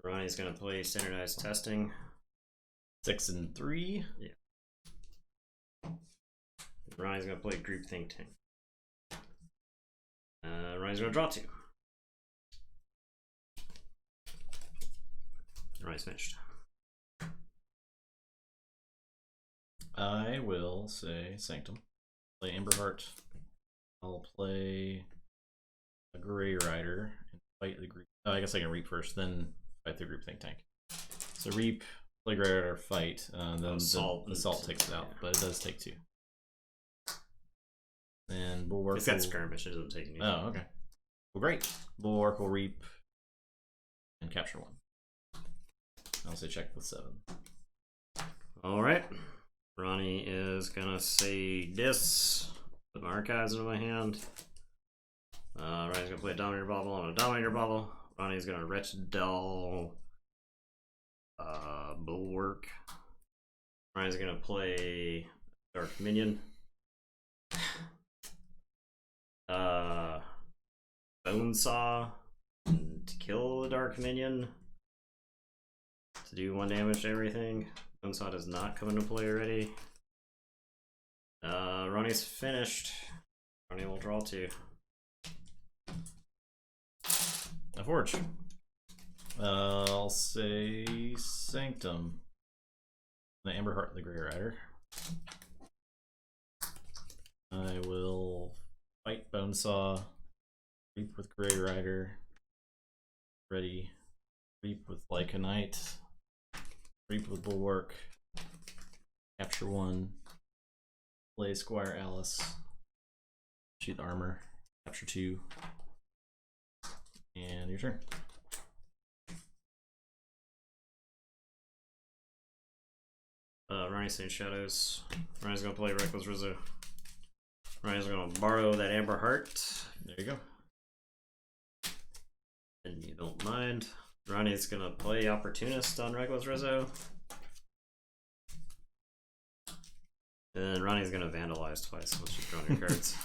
Ronnie's gonna play standardized testing. 6 and 3. Yeah. Ronnie's gonna play group think tank. Ronnie's gonna draw 2. Ronnie's finished. I will say Sanctum. Play Amberheart. I'll play a Grey Rider and fight the group. I guess I can reap first, then fight the group think tank. So reap, play Grey Rider, fight. Then the assault takes it out, but it does take 2. And Bulwark. It's got skirmish. It doesn't take any. Oh, okay. Well, great. Bulwark will reap and capture 1. I'll say check with 7. All right. Ronnie is gonna say this. Put my archives into my hand. Ronnie's gonna play a Dominator Bauble on a Dominator Bauble. Ronnie's gonna Wretched Doll Bulwark. Ronnie's gonna play Dark Minion. Bone Saw to kill the Dark Minion. To do 1 damage to everything. Bone Saw does not come into play already. Ronnie's finished. Ronnie will draw 2. A Forge. I'll say Sanctum. The Amber Heart, the Grey Rider. I will fight Bonesaw. Reap with Grey Rider. Ready. Reap with Lycanite. Reap with Bulwark. Capture 1. Play Squire Alice. Sheath Armor. Capture 2. And your turn. Ronnie's saying Shadows. Ronnie's gonna play Reckless Rizzo. Ronnie's gonna borrow that Amber Heart. There you go. And you don't mind. Ronnie's gonna play Opportunist on Reckless Rizzo. And Ronnie's gonna Vandalize twice once you've drawn your cards.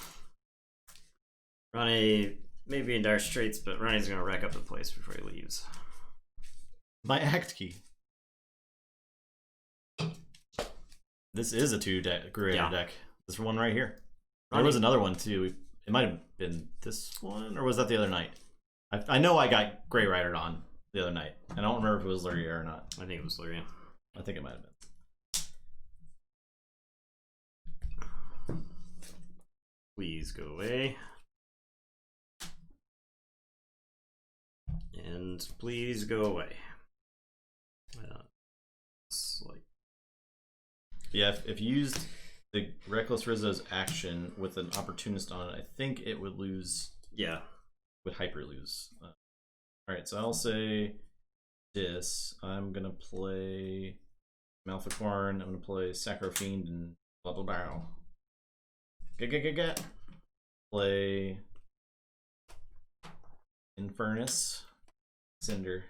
Ronnie may be in dire straits, but Ronnie's gonna wreck up the place before he leaves. My act key. This is a 2-deck creator deck. This one right here. There was another one too. It might have been this one, or was that the other night? I know I got Grey Ridered on the other night. I don't remember if it was Luria or not. I think it was Luria. I think it might have been. Please go away. And please go away. It's like... Yeah, if you used the Reckless Rizzo's action with an Opportunist on it, I think it would lose. Yeah. Would hyper lose. Alright, so I'll say this. I'm gonna play Malficorn, I'm gonna play Sacro Fiend and blah blah blah. Get. Play Infernus. Cinder.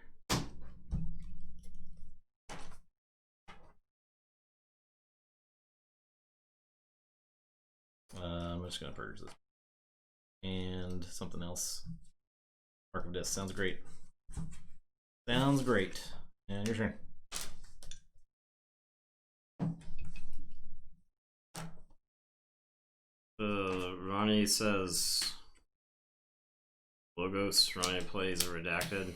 I'm just gonna purge this. And something else. Mark of Disc. Sounds great. Sounds great. And your turn. Ronnie says Logos. Ronnie plays a Redacted.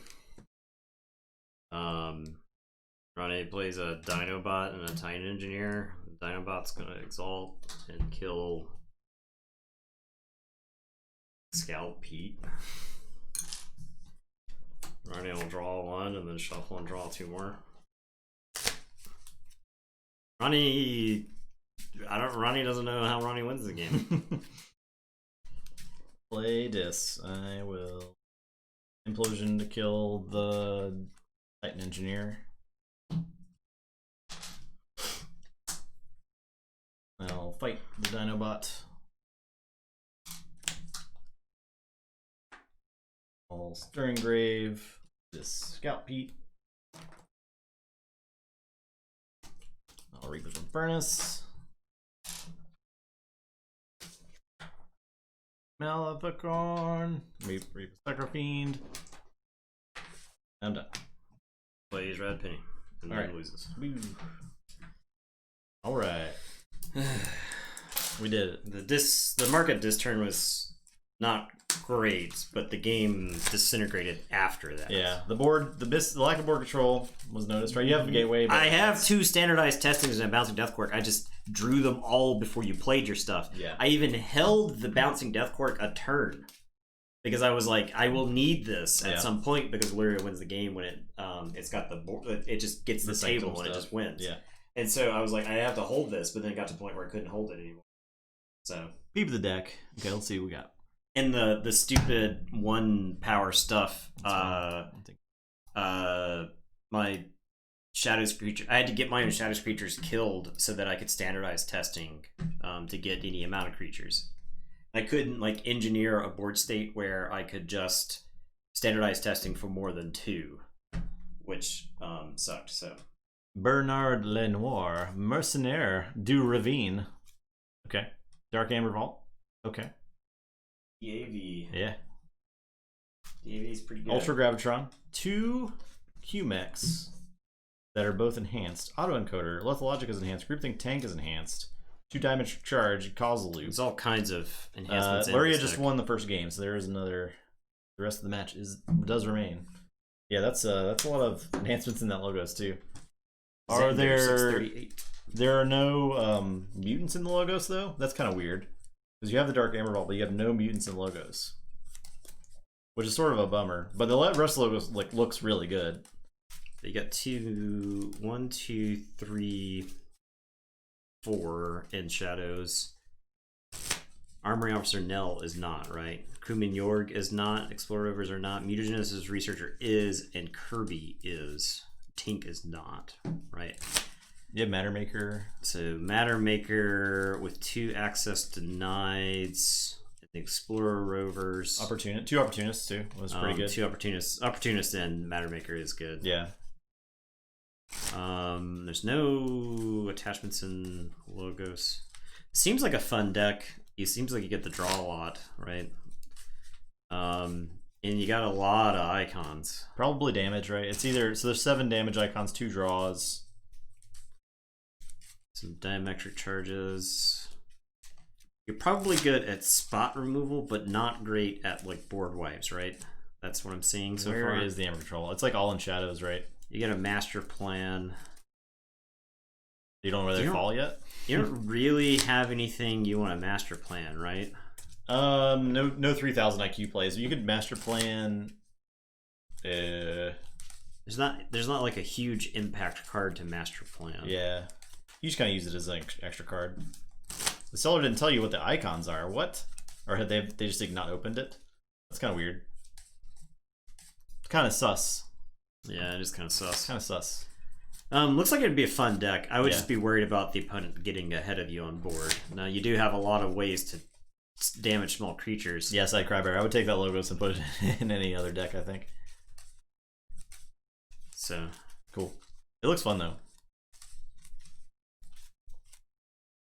Ronnie plays a Dinobot and a Titan Engineer. The Dinobot's gonna Exalt and kill Scout Pete. Ronnie will draw 1 and then shuffle and draw 2 more. Ronnie doesn't know how Ronnie wins the game. Play this. I will Implosion to kill the Titan Engineer. I'll fight the Dinobot. I'll Stirring Grave this Scout Pete. I'll Reap with Furnace. Maleficorn. Reap Sacro Fiend. I'm done. Plays Red Penny and then loses. Alright. We did it. The market this turn was not great, but the game disintegrated after that. Yeah, the lack of board control was noticed, right? You have a gateway. But I have 2 standardized testings and a bouncing death quirk. I just drew them all before you played your stuff. Yeah. I even held the bouncing death quirk a turn because I was like, I will need this at some point because Luria wins the game when it's got the board. It just gets the table and it just wins. Yeah. And so I was like, I have to hold this, but then it got to the point where I couldn't hold it anymore. So Beep the deck. Okay, let's see what we got. and the stupid 1 power stuff. My Shadows creature. I had to get my own Shadows creatures killed so that I could standardize testing to get any amount of creatures. I couldn't like engineer a board state where I could just standardize testing for more than 2, which sucked. So Bernard Lenoir, Mercenaire du Ravine. Okay. Dark Amber Vault. Okay. EAV. Yeah. EAV is pretty good. Ultra Gravitron. 2 Q-Mechs that are both enhanced. Auto Encoder. Lethalogic is enhanced. Groupthink Tank is enhanced. 2 Dimension Charge. Causal Loop. There's all kinds of enhancements. Luria just won the first game, so there is another. The rest of the match does remain. Yeah, that's a lot of enhancements in that logos too. Are there 638. There are no mutants in the logos though? That's kind of weird because you have the Dark Amber Vault, but you have no mutants in logos, which is sort of a bummer. But the rest of the logos like looks really good. You got 1, 2, 3, 4 in Shadows. Armory Officer Nell is not, right? Crewman Yorg is not. Explorer Rovers are not. Mutagenesis Researcher is, and Kirby is. Tink is not, right? Yeah, Matter Maker. So Matter Maker with 2 access denied. Explorer Rovers. 2 Opportunists too. Was pretty good. 2 Opportunists. Opportunist and Matter Maker is good. Yeah. There's no attachments in logos. Seems like a fun deck. It seems like you get to draw a lot, right? And you got a lot of icons. Probably damage, right? It's either so there's 7 damage icons, 2 draws. Some diametric charges. You're probably good at spot removal, but not great at like board wipes, right? That's what I'm seeing so far. Where is the Amber Control? It's like all in Shadows, right? You get a master plan. You don't know where they fall yet? You don't really have anything you want to master plan, right? No 3000 IQ plays. You could master plan. There's not like a huge impact card to master plan. Yeah, you just kind of use it as an extra card. The seller didn't tell you what the icons are. What? Or had they just like not opened it? That's kind of weird. It's kind of sus. Yeah, it is kind of sus. Kind of sus. Looks like it'd be a fun deck. I would just be worried about the opponent getting ahead of you on board. Now, you do have a lot of ways to damage small creatures. Yes, I Crybear. I would take that logos and put it in any other deck, I think. So cool. It looks fun though.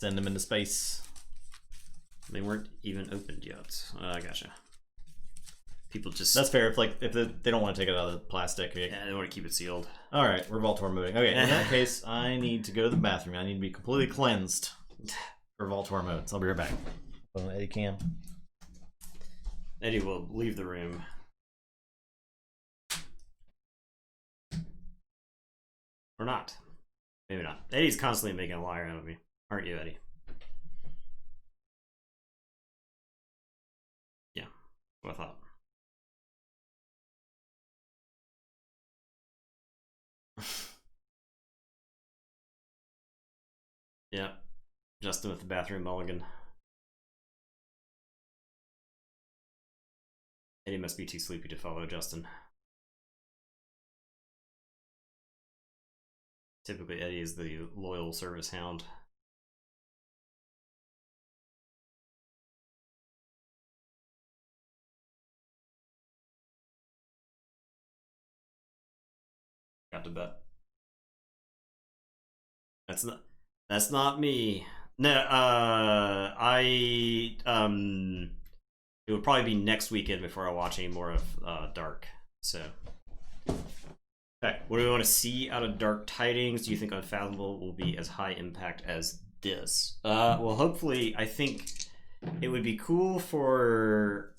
Send them into space. They weren't even opened yet. I gotcha. People just... That's fair. If they don't want to take it out of the plastic. Yeah, they want to keep it sealed. All right, we're Voltor moving. Okay, in that case, I need to go to the bathroom. I need to be completely cleansed for Voltor mode. So I'll be right back. Put on Eddie Cam. Eddie will leave the room. Or not. Maybe not. Eddie's constantly making a liar out of me. Aren't you, Eddie? Yeah, what I thought. Yeah, Justin with the bathroom mulligan. Eddie must be too sleepy to follow Justin. Typically, Eddie is the loyal service hound. Got to bet. That's not me. No, it would probably be next weekend before I watch any more of Dark. So, okay, what do we want to see out of Dark Tidings? Do you think Unfathomable will be as high impact as this? Well, hopefully, I think it would be cool for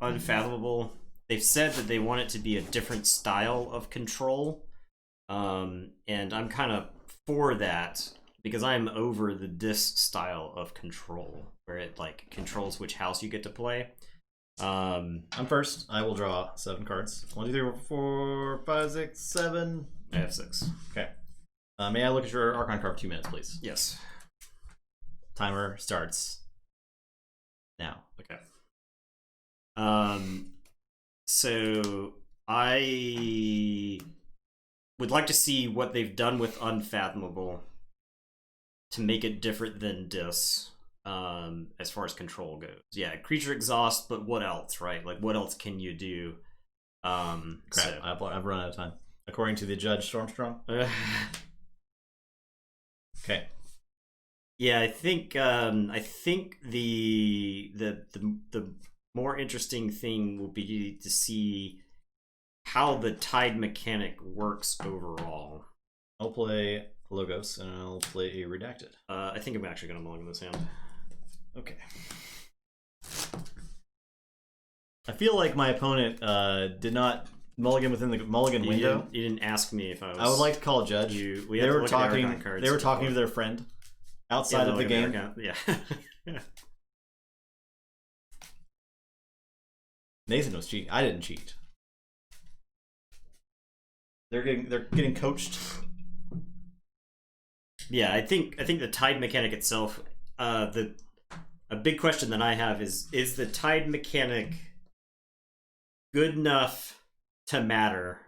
Unfathomable. They've said that they want it to be a different style of control, and I'm kind of for that because I'm over this style of control where it like controls which house you get to play. I'm first. I will draw 7 cards. 1, 2, 3, 4, 5, 6, 7. I have 6. Okay. May I look at your Archon card for 2 minutes, please? Yes. Timer starts now. Okay. So I would like to see what they've done with Unfathomable to make it different than Dis, as far as control goes. Yeah, creature exhaust, but what else, right? Like, what else can you do? Crap, So, I've run out of time. According to the judge, Stormstrong. Okay. yeah, I think the more interesting thing will be to see how the tide mechanic works overall. I'll play Logos and I'll play a Redacted. I think I'm actually gonna mulligan this hand. Okay. I feel like my opponent did not mulligan within the mulligan window. You didn't ask me if I was. I would like to call a judge. They were talking. They were talking to their friend outside of the game. Yeah. Nathan was cheating. I didn't cheat. They're getting coached. Yeah, I think the tide mechanic itself. A big question that I have is the tide mechanic good enough to matter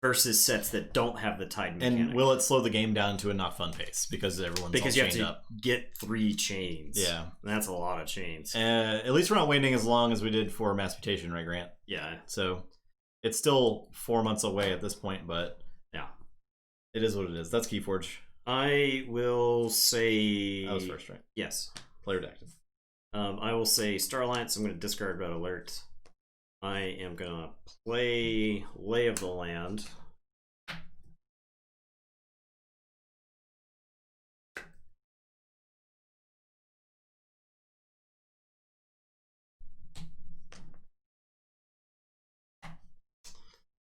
versus sets that don't have the tide mechanic? And will it slow the game down to a not fun pace because everyone's all you have chained to up? get 3 chains. Yeah, and that's a lot of chains. At least we're not waiting as long as we did for Mass Mutation, right, Grant? Yeah. So it's still 4 months away at this point, but yeah, it is what it is. That's Keyforge. I will say I was first, right? Yes. Player active. I will say Star Alliance. I'm going to discard Red Alert. I am going to play Lay of the Land.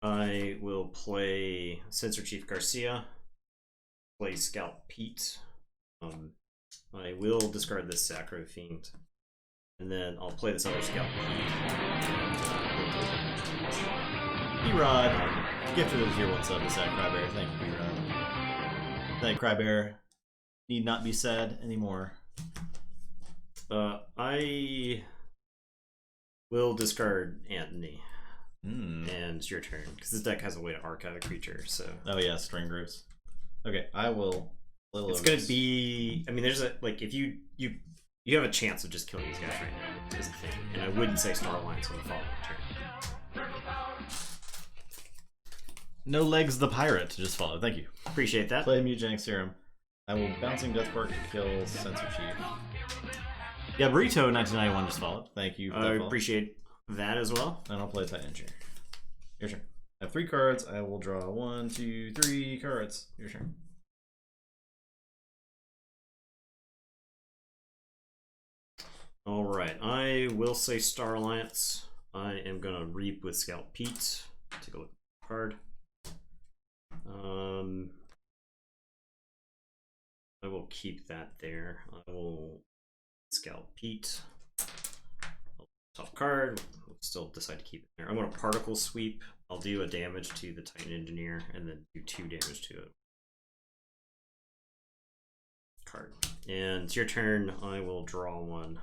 I will play Sensor Chief Garcia. Play Scout Pete. I will discard this Sacro Fiend. And then I'll play this other Scout Pete. B-Rod, gifted a tier 1 sub to Sad Crybear. Thank you, B-Rod. That Crybear need not be said anymore. I will discard Anthony. And it's your turn, because this deck has a way to archive a creature, so... Oh yeah, String Grooves. Okay, I will... It's gonna be... I mean, there's a... Like, if you have a chance of just killing these guys right now, is the thing. And I wouldn't say Star Alliance on the following turn. No Legs the Pirate to just follow. Thank you. Appreciate that. Play Mutagenic Serum. I will Bouncing Deathbark to kill Sensor Chief. Yeah, Burrito 1991 just followed. Thank you for that follow. Appreciate that as well. And I'll play Titan Engineer. Your turn. I have 3 cards. I will draw 1, 2, 3 cards. Your turn. Alright, I will say Star Alliance. I am gonna Reap with Scout Pete. Take a look at the card. I will keep that there. I will Scout Pete. Tough card. We'll still decide to keep it there. I'm going to Particle Sweep. I'll do a damage to the Titan Engineer and then do 2 damage to it. Card. And it's your turn. I will draw 1.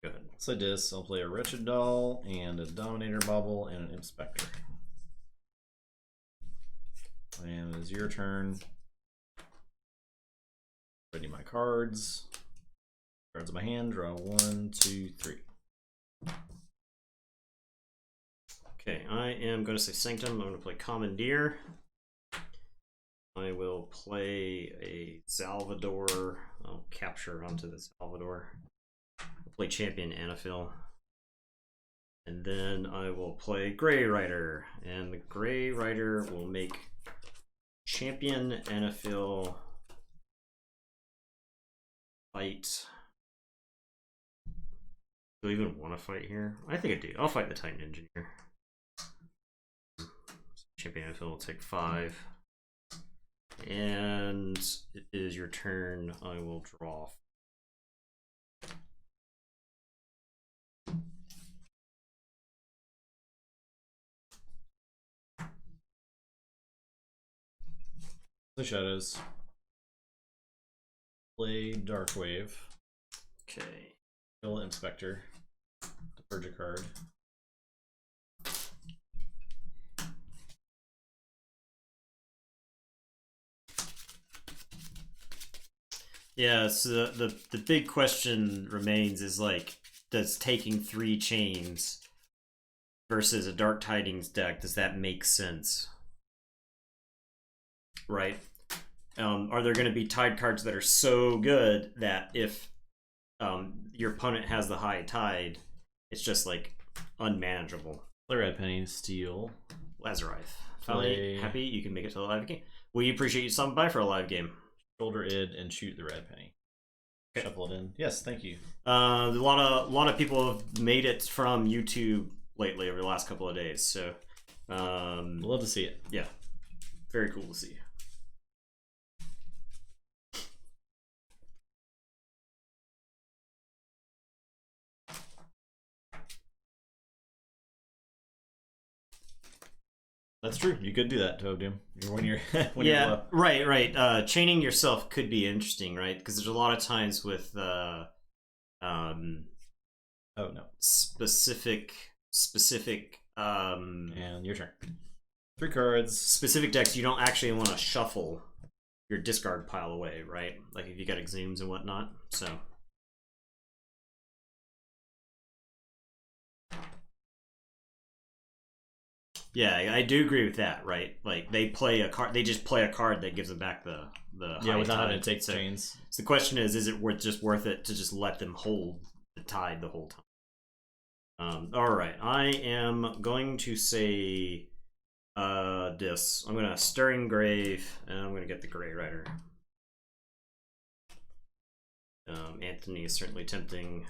Go ahead. So this, I'll play a Wretched Doll and a Dominator Bubble and an Inspector. And it's your turn. Ready my cards. Cards in my hand. Draw 1, 2, 3. Okay, I am going to say Sanctum. I'm going to play Commandeer. I will play a Salvador. I'll capture onto the Salvador. I'll play Champion Anaphil. And then I will play Grey Rider. And the Grey Rider will make Champion Anaphil fight. Do I even want to fight here? I think I do. I'll fight the Titan Engineer. Champion Anaphil will take 5. And it is your turn. I will draw. The Shadows. play Darkwave. Okay. Kill Inspector. To purge a card. Yeah, so the big question remains is like, does taking 3 chains versus a Dark Tidings deck, does that make sense? Right? Are there going to be Tide cards that are so good that if your opponent has the high Tide, it's just like unmanageable? Play Red Penny, steal. Lazarite. Finally, Play... happy you can make it to the live game. We appreciate you stopping by for a live game. Shoulder id and shoot the Red Penny. Okay. Shuffle it in. Yes, thank you. A lot of people have made it from YouTube lately over the last couple of days, so love to see it. Yeah, very cool to see. That's true. You could do that, Toaddoom. When you're right. Chaining yourself could be interesting, right? Because there's a lot of times with oh no, specific and your turn. 3 cards. Specific decks you don't actually want to shuffle your discard pile away, right? Like if you got exhumes and whatnot. So yeah, I do agree with that, right? Like they play a card, they just play a card that gives them back the without having to take chains. So the question is it worth it to just let them hold the Tide the whole time? All right, I am going to say this. I'm gonna Stirring Grave, and I'm gonna get the Grey Rider. Anthony is certainly tempting.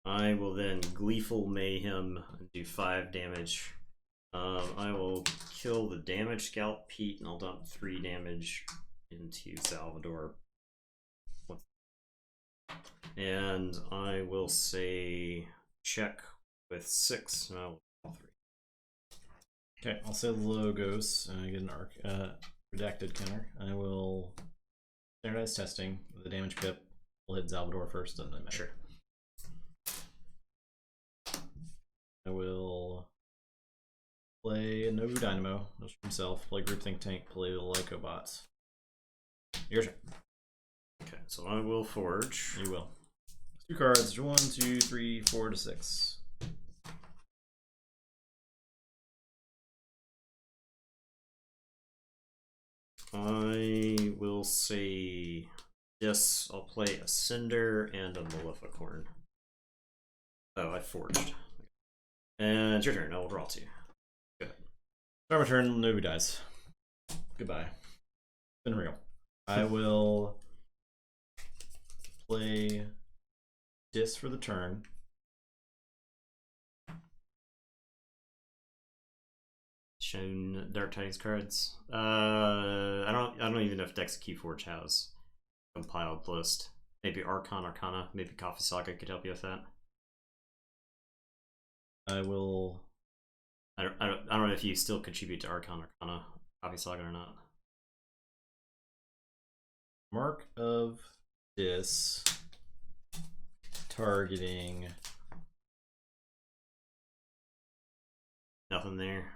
I will then Gleeful Mayhem and do 5 damage. I will kill the Damage Scout Pete, and I'll dump 3 damage into Salvador. And I will say check with 6, and I will call 3. Okay, I'll say Logos, and I get an redacted counter. I will standardize testing with the damage pip. We'll hit Salvador first, and then Sure. I will play Nobu Dynamo, just for himself, play Groupthink Tank, play the Lycobots. Your turn. Okay, so I will Forge. You will. 2 cards, 1, 2, 3, 4 to 6. I will say this. I'll play a Cinder and a Maleficorn. Oh, I forged. And it's your turn. I'll draw 2. Go ahead. Start my turn, Nobu dies. Goodbye. Been real. I will play Dis for the turn. Shown Dark Tidings cards. I don't even know if Dex Keyforge has a compiled list. Maybe Arcana. Maybe Coffee Saga could help you with that. I will. I don't know if you still contribute to Arcana, Coffee Saga or not. Mark of Dis. Targeting. Nothing there.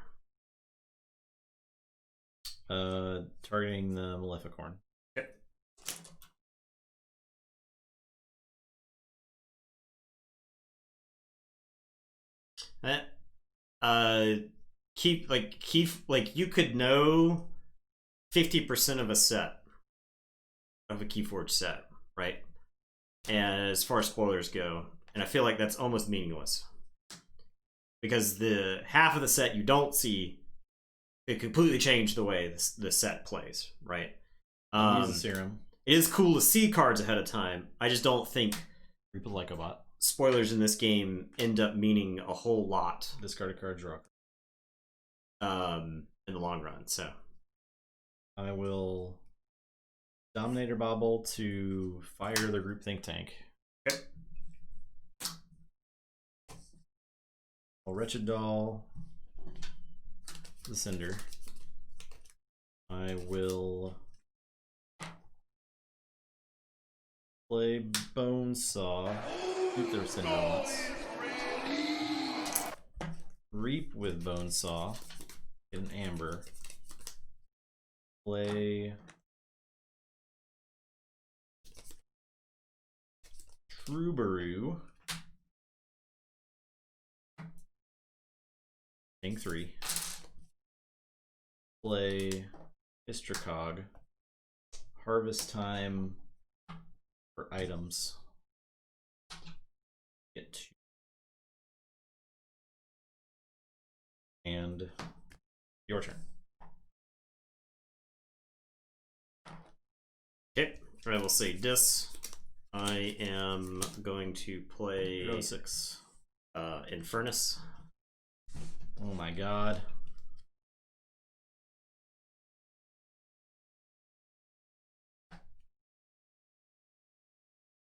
Targeting the Maleficorn. Okay. You could know 50% of a set of a Keyforge set, right? And as far as spoilers go, and I feel like that's almost meaningless because the half of the set you don't see, it completely changed the way the set plays, right? Use the serum. It is cool to see cards ahead of time. I just don't think Reaper Lycobot. Spoilers in this game end up meaning a whole lot. Discard a card, draw. In the long run, so I will Dominator Bobble to fire the Groupthink Tank. Okay. I'll Wretched Doll the Cinder. I will Play Bonesaw. Keep their Cinderlance. Reap with Bonesaw. Get an Amber. Play Trubaroo. Think 3. Play Histricog. Harvest time for items. Get 2. And your turn. Okay, I will say this. I am going to play 06. Infernus. Oh my god.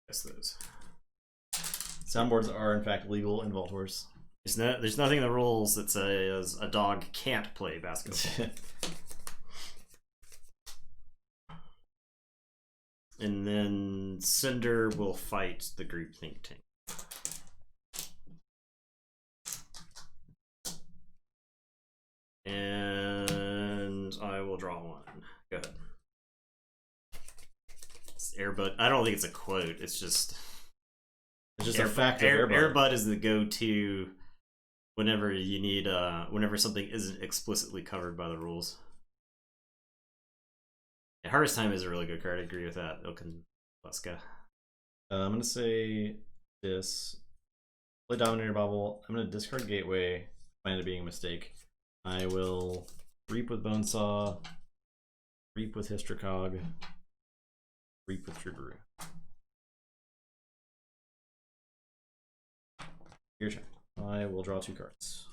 Guess those. Soundboards are in fact legal in Vault Wars. There's nothing in the rules that says a dog can't play basketball. And then Cinder will fight the group think tank. And I will draw one. Go ahead. It's Airbud. I don't think it's a quote. It's just a fact of Airbud. Airbud is the go-to whenever you need whenever something isn't explicitly covered by the rules. Yeah, Harvest Time is a really good card. I agree with that. Leska. I'm gonna say this. Play Dominator Bubble. I'm gonna discard Gateway. Find it being a mistake. I will Reap with Bonesaw. Reap with Histricog. Reap with Trubaroo. Your turn. I will draw 2 cards.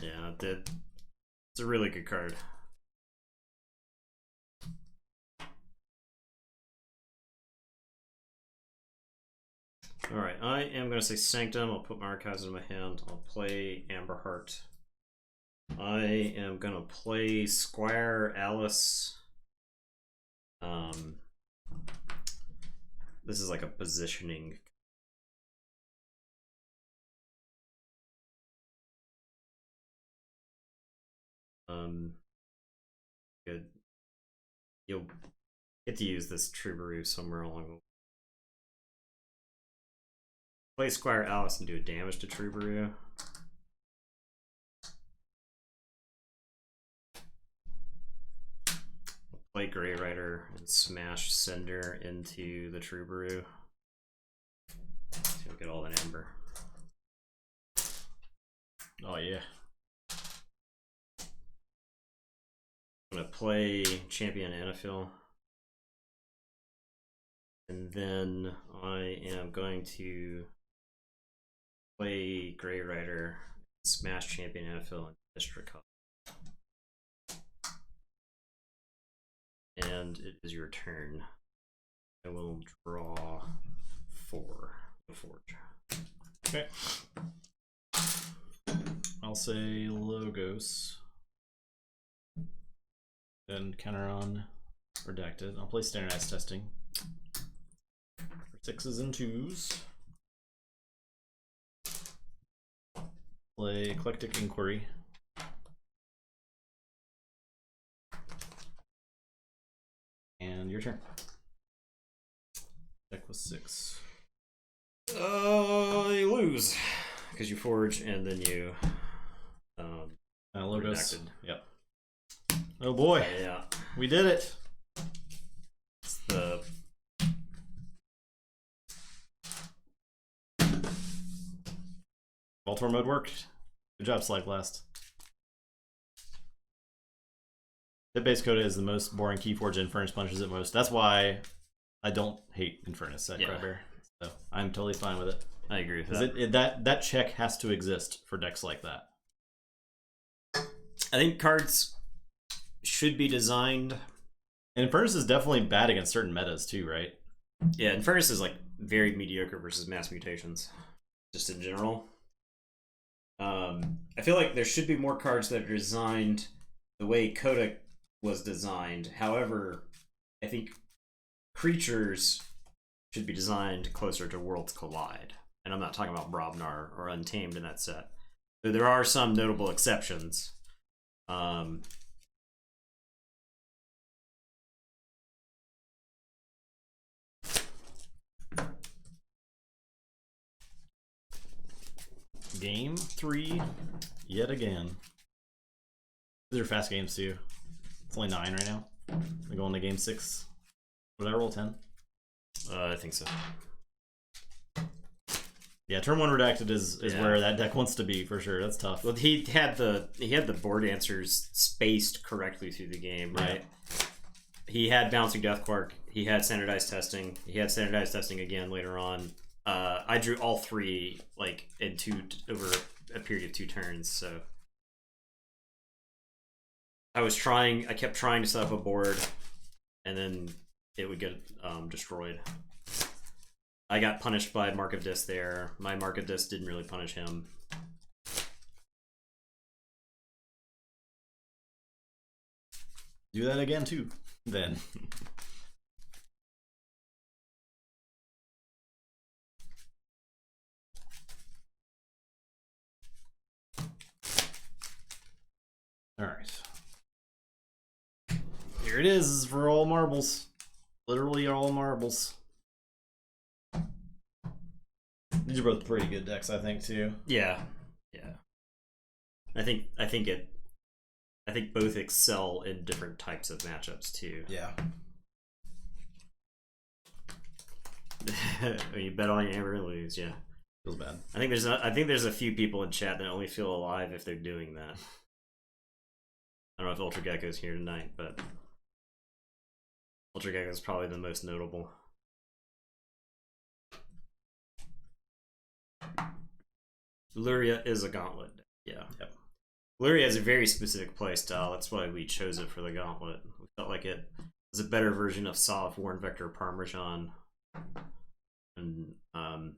Yeah, it's a really good card. Alright, I am going to say Sanctum. I'll put my archives in my hand. I'll play Amberheart. I am going to play Squire Alice. This is like a positioning. Good. You'll get to use this Trubaroo somewhere along the way. Play Squire Alice and do a damage to Trubaroo. Play Grey Rider and smash Cinder into the Trubaroo. So you'll get all that amber. Oh yeah. I'm gonna play Champion Anaphil. And then I am going to play Grey Rider, smash Champion Anaphil and Histricog. And it is your turn. I will draw 4. Forge. Okay. I'll say Logos. Then counter on Redacted. I'll play Standardized Testing. For 6s and 2s. Play Eclectic Inquiry. And your turn. Deck was 6. You lose. Because you forge and then you Logos. Redacted. Yep. Oh boy. Yeah. We did it. It's the Baltimore mode worked. Good job, Slide Blast. Hit base Coda is the most boring Keyforge, and Infernus punishes it most. That's why I don't hate Infernus at Crowbear. So I'm totally fine with it. I agree with that. That check has to exist for decks like that. I think cards should be designed. And Infernus is definitely bad against certain metas too, right? Yeah, Infernus is like very mediocre versus mass mutations, just in general. I feel like there should be more cards that are designed the way Coda was designed. However, I think creatures should be designed closer to Worlds Collide. And I'm not talking about Brobnar or Untamed in that set. Though there are some notable exceptions. Game 3, yet again. These are fast games too. It's only 9 right now. We're going to game 6. Would I roll 10? I think so. Yeah, turn 1 redacted is Yeah. where that deck wants to be for sure. That's tough. Well, he had the board answers spaced correctly through the game, right? Yeah. He had Bouncing Deathquark. He had standardized testing. He had standardized testing again later on. I drew all 3 like in over a period of 2 turns. So I kept trying to set up a board, and then it would get destroyed. I got punished by Mark of Dis there. My Mark of Dis didn't really punish him. Do that again too, then. Alright. Here it is for all marbles. Literally all marbles. These are both pretty good decks, I think, too. Yeah. Yeah. I think both excel in different types of matchups too. Yeah. You bet on your Amber and lose, yeah. Feels bad. I think there's a few people in chat that only feel alive if they're doing that. I don't know if Ultra Gecko's here tonight, but Ultra Gecko is probably the most notable. Luria is a gauntlet. Yeah. Yep. Luria has a very specific play style. That's why we chose it for the gauntlet. We felt like it was a better version of Solid Warren Vector Parmesan. And I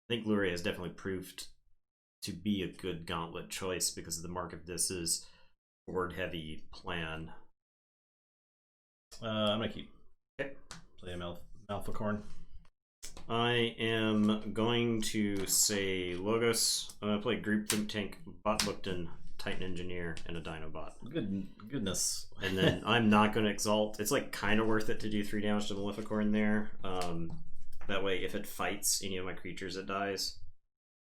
think Luria has definitely proved to be a good gauntlet choice because of the Mark of Dis's board heavy plan. I'm gonna keep. Okay. Play a Malficorn. I am going to say Logos. I'm going to play Group Think Tank, Bot Bookton, Titan Engineer, and a Dinobot. Goodness. And then I'm not going to Exalt. It's like kind of worth it to do 3 damage to Maleficorn there. That way, if it fights any of my creatures, it dies.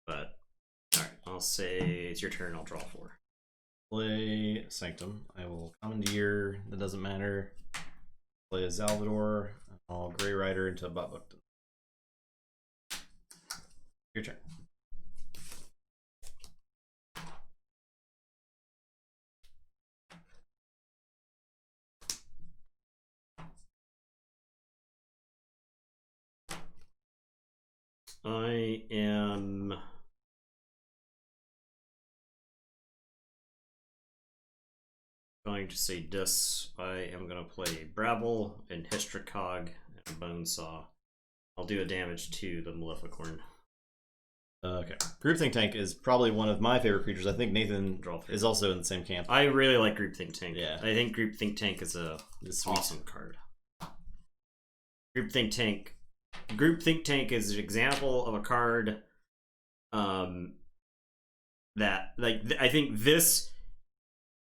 But, alright, I'll say it's your turn. I'll draw 4. Play Sanctum. I will Commandeer. That doesn't matter. Play a Salvador. I'll Grey Rider into Bot Bookton. Your turn. I am going to say Dis. I am going to play Brabble and Hystricog and Bonesaw. I'll do a damage to the Maleficorn. Okay. Group Think Tank is probably one of my favorite creatures. I think Nathan is also in the same camp. I really like Group Think Tank. Yeah. I think Group Think Tank is a awesome card. Group Think Tank is an example of a card that, like, I think this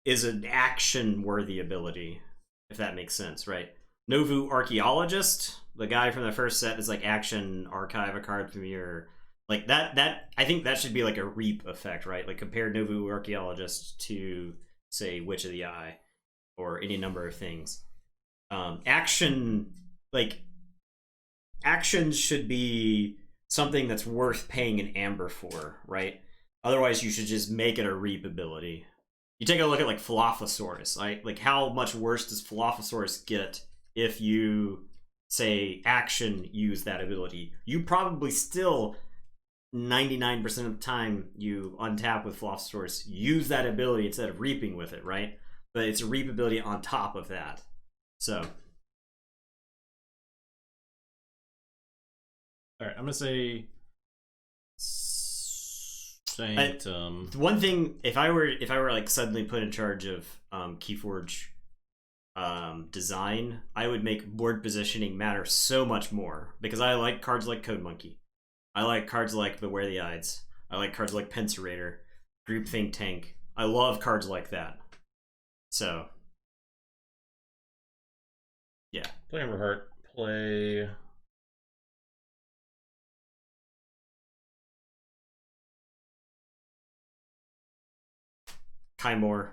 is an action-worthy ability, if that makes sense, right? Novu Archaeologist, the guy from the first set, is like action archive a card from your... Like, that I think that should be like a reap effect, right? Like, compare Novu Archaeologist to, say, Witch of the Eye, or any number of things. Action should be something that's worth paying an amber for, right? Otherwise, you should just make it a reap ability. You take a look at, like, Falophosaurus, right? Like, how much worse does Falophosaurus get if you, say, action use that ability? You probably still... 99% of the time you untap with Falophosaurus, use that ability instead of reaping with it, right? But it's a reap ability on top of that. So. Alright, I'm going to say Sanctum. One thing, if I were like suddenly put in charge of Keyforge design, I would make board positioning matter so much more, because I like cards like Code Monkey. I like cards like Beware the Ides. I like cards like Penserator, Group Think Tank. I love cards like that. So, yeah. Play Hammerheart. Play. Kai Moore.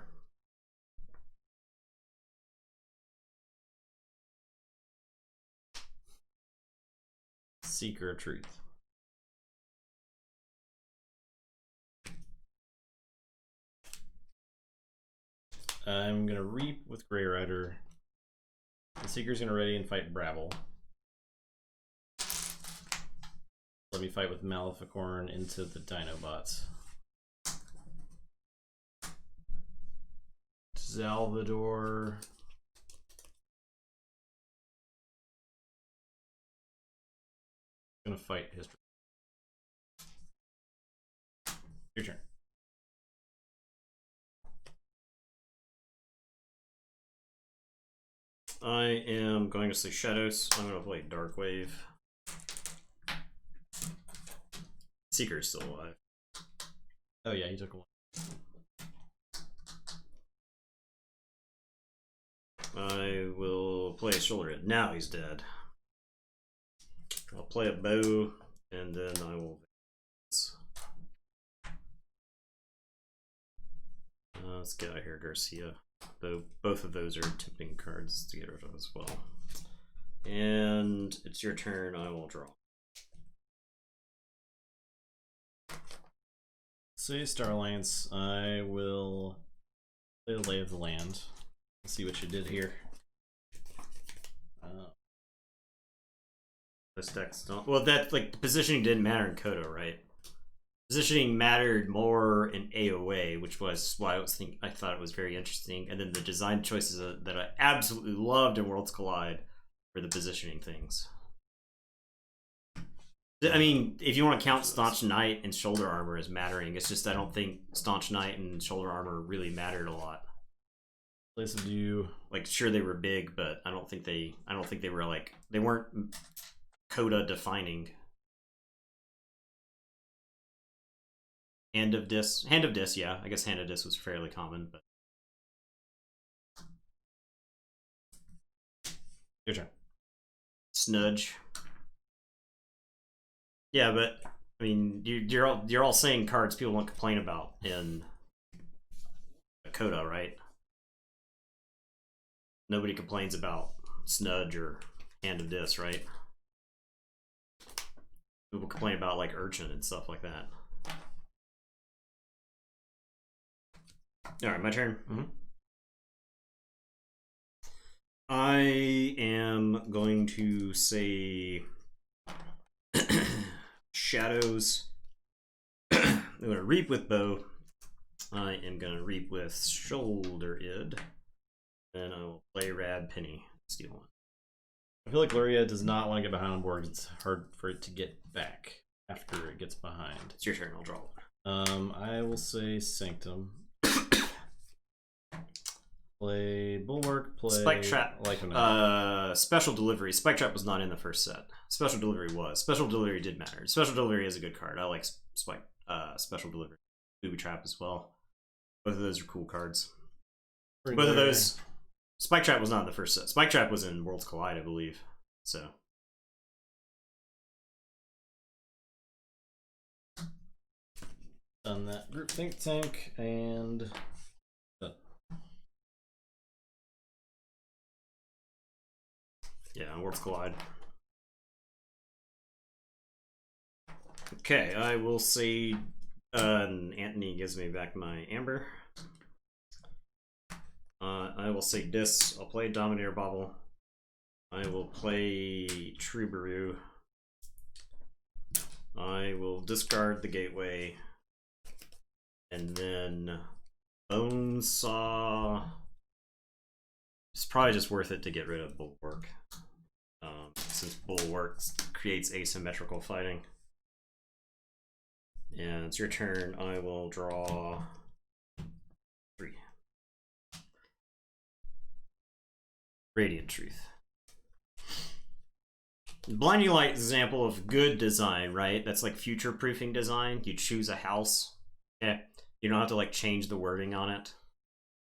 Seeker of Truth. I'm gonna Reap with Grey Rider. The Seeker's gonna ready and fight Brabble. Let me fight with Maleficorn into the Dinobots. Salvador. Gonna fight History. Your turn. I am going to say Shadows. I'm going to play Darkwave. Seeker's still alive. Oh yeah, he took one. I will play a Shoulder It. Now he's dead. I'll play a Bow, and then I will... let's get out of here, Garcia. Though both of those are tipping cards to get rid of as well. And it's your turn. I will draw. Say Starlance. I will play the Lay of the Land. Let's see what you did here. Those decks don't. Well, that like the positioning didn't matter in Kodo, right? Positioning mattered more in AOA, which was why I thought it was very interesting. And then the design choices that I absolutely loved in Worlds Collide were the positioning things. I mean, if you want to count Staunch Knight and Shoulder Armor as mattering, it's just I don't think Staunch Knight and Shoulder Armor really mattered a lot. Place of you. Like, sure they were big, but I don't think they were like, they weren't Coda defining. Hand of Dis, yeah. I guess Hand of Dis was fairly common, but Your turn. Snudge. Yeah, but I mean, you're all saying cards people won't complain about in Coda, right? Nobody complains about Snudge or Hand of Dis, right? People complain about like Urchin and stuff like that. All right, my turn. I am going to say Shadows. I'm going to Reap with Bow. I am going to Reap with Shoulder Id. Then I will play Rad Penny. Steal one. I feel like Luria does not want to get behind on board. It's hard for it to get back after it gets behind. It's your turn. I'll draw one. I will say Sanctum. Play Bulwark. Play Spike Trap. Like Special Delivery. Spike Trap was not in the first set. Special Delivery was. Special Delivery did matter. Special Delivery is a good card. I like Special Delivery. Booby Trap as well. Both of those are cool cards. Both of those. Spike Trap was not in the first set. Spike Trap was in Worlds Collide, I believe. So. Done that. Group Think Tank and. Yeah, Worlds Collide. Okay, I will say Anthony gives me back my Amber. I will say Dis. I'll play Dominator Bobble. I will play Troubadour. I will discard the Gateway. And then Bonesaw. It's probably just worth it to get rid of Bulwark. Since Bulwark creates asymmetrical fighting. And it's your turn. I will draw 3. Radiant Truth. Blinding Light is an example of good design, right? That's like future-proofing design. You choose a house. Okay. You don't have to like change the wording on it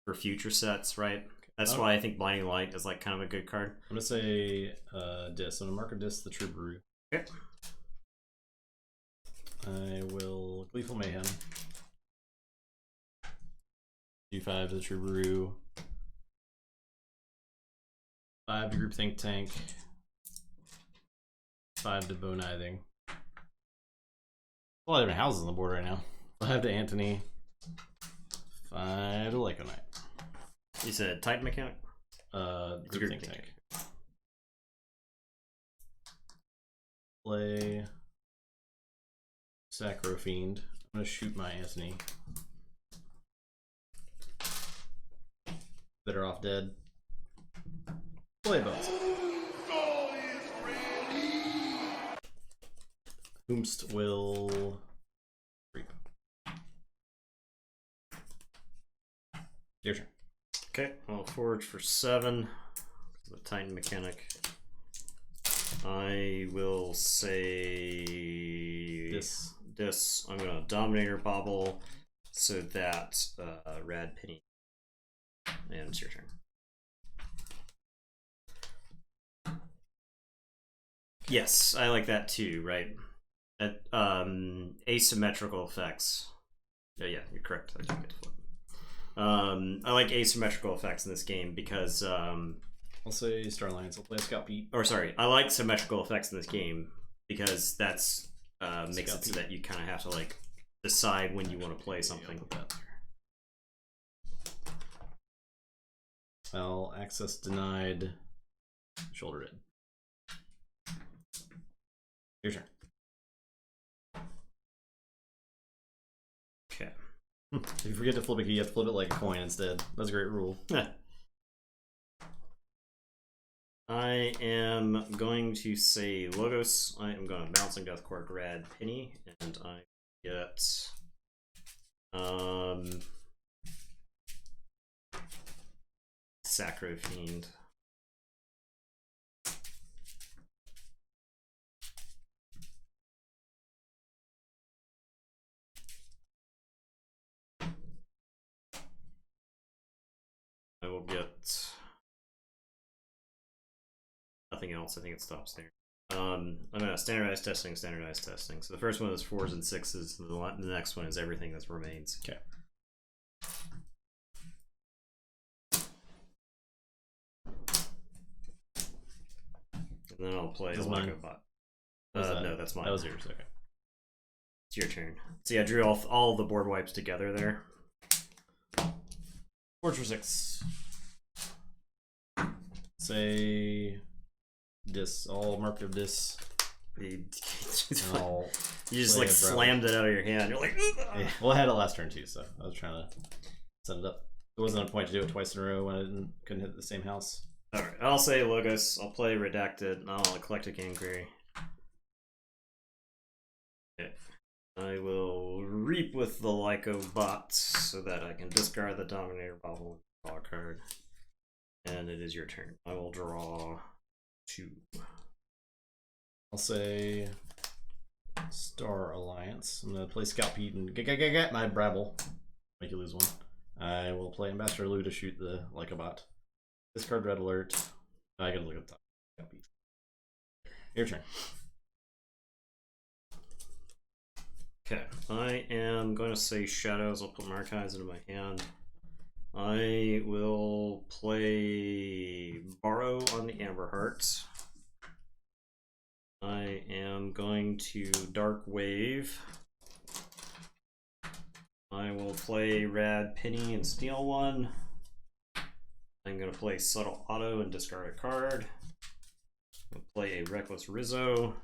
for future sets, right? That's why I think Blinding Light is like kind of a good card. I'm gonna say Dis. I'm gonna mark a Dis the True Brew. Okay. I will Gleeful Mayhem. G5 to the True Brew. 5 to Group Think Tank. 5 to Bone Ithing. A lot of different houses on the board right now. 5 to Anthony. 5 to Lyconite. You said Titan Mechanic? Group Think Tank. Play Sacro Fiend. I'm gonna shoot my Anthony. Better off dead. Play both. Whomst will reap. Your turn. Okay, I'll forge for 7. The Titan Mechanic. I will say this. I'm gonna Dominator Bobble so that Rad Penny. And it's your turn. Yes, I like that too, right? Asymmetrical effects. Yeah, you're correct. I didn't get to flip. I like asymmetrical effects in this game because I'll say Starlines. I'll play Scout Pete. or sorry, I like symmetrical effects in this game because that's makes Scout it so Pete. that you kind of have to like decide when you want to play something. Well, access denied. Shoulder it. Your turn. Okay. If you forget to flip a key, you have to flip it like a coin instead. That's a great rule. I am going to say Logos. I am going to Bouncing Death Court Rad Penny, and I get Sacro Fiend. I will get nothing else. I think it stops there. I'm gonna standardized testing. So the first one is 4s and 6s. The next one is everything that remains. Okay. And then I'll play That's the mine. Lego Bot. That? No, that's mine. That was yours. Okay. It's your turn. See, I drew all the board wipes together there. Forge for 6. Say Dis. All marked of Dis. You I'll just play like a Bravo. slammed it out of your hand. You're like, Yeah, well, I had it last turn too, so I was trying to set it up. There wasn't a point to do it twice in a row when I couldn't hit the same house. all right. I'll say Logos. I'll play Redacted. And I'll Eclectic Inquiry. Okay. I will reap with the Lyco Bot so that I can discard the Dominator Bobble and draw a card. And it is your turn. I will draw 2. I'll say Star Alliance. I'm gonna play Scout Pete and get my Brabble. Make you lose one. I will play Ambassador Lou to shoot the Lycobot. Discard Red Alert. I gotta look at the top. Scout Pete. Your turn. Okay, I am going to say Shadows. I'll put my Archives into my hand. I will play Borrow on the Amber Heart. I am going to Dark Wave. I will play Rad Penny and steal one. I'm going to play Subtle Auto and discard a card. I'll play a Reckless Rizzo.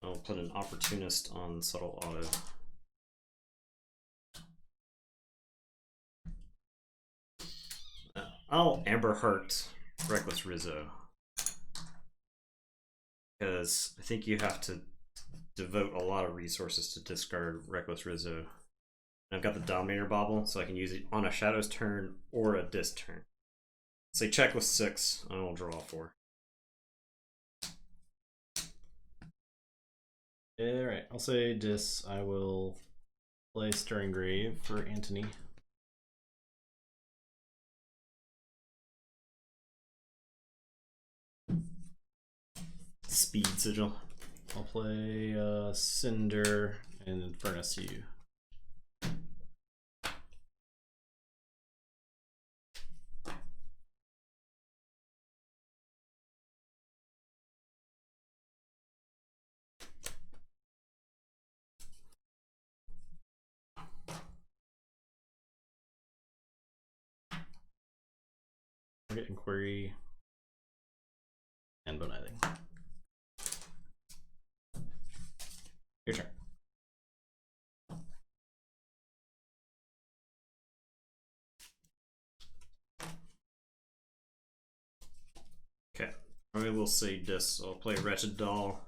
I'll put an Opportunist on Subtle Auto. I'll Amber Heart Reckless Rizzo. Because I think you have to devote a lot of resources to discard Reckless Rizzo. And I've got the Dominator Bauble, so I can use it on a Shadow's turn or a Dis turn. Say check with 6, and I'll draw 4. Alright, I'll say Dis. I will play Stirring Grave for Antony. Speed Sigil. I'll play Cinder and Furnace you. Target Inquiry and Bonizing. Your turn. Okay, I will say this. I'll play Wretched Doll.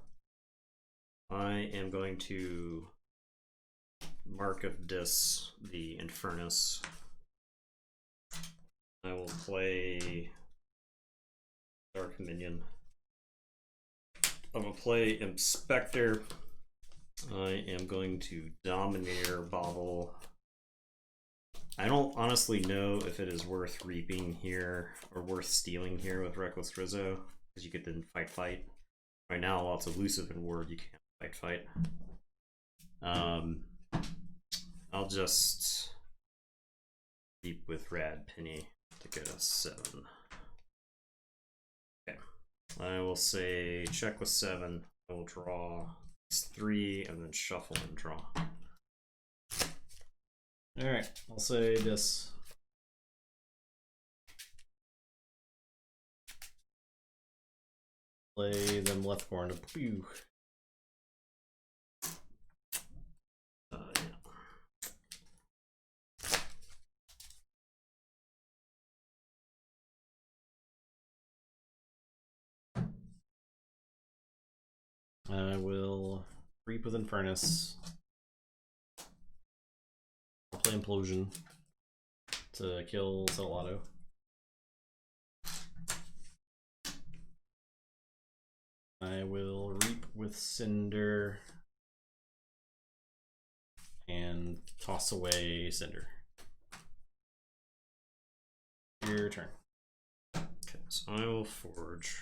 I am going to Mark of Dis the Infernus. I will play Dark Minion. I'm going to play Inspector. I am going to Dominator Bauble. I don't honestly know if it is worth reaping here or worth stealing here with Reckless Rizzo, because you could then fight. Right now, while it's elusive in Ward, you can't fight. I'll just reap with Rad Penny to get a 7. Okay, I will say check with 7. I will draw 3 and then shuffle and draw. Alright, I'll say Dis. Play them Leftborn to pew. Yeah. I will Reap with Infernus. I'll play Implosion to kill Celato. I will Reap with Cinder and toss away Cinder. Your turn. Okay, so I will forge.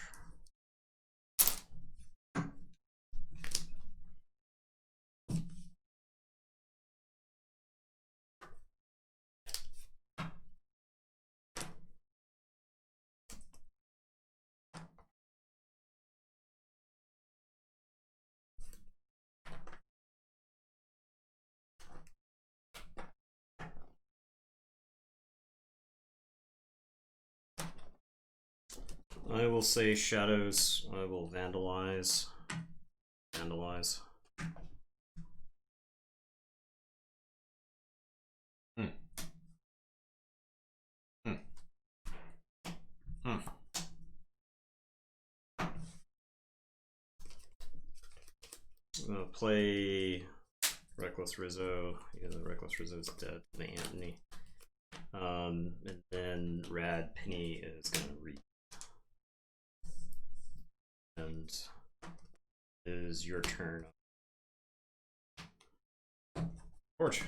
I will say Shadows. I will Vandalize. Vandalize. I'm gonna play Reckless Rizzo. Yeah, the Reckless Rizzo's dead. The Anthony. And then Rad Penny is gonna reap. And it is your turn. Forge.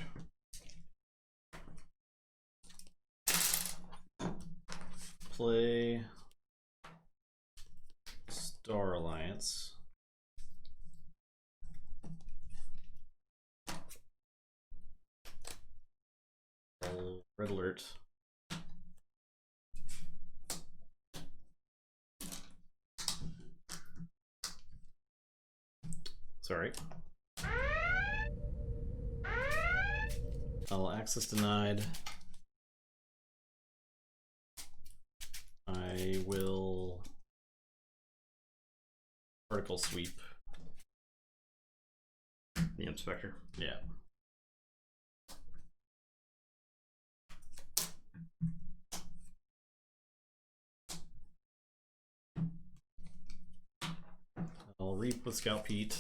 Play Star Alliance. Red Alert. Sorry. I'll access denied. I will particle sweep. The Inspector. Yeah. I'll reap with Scout Pete.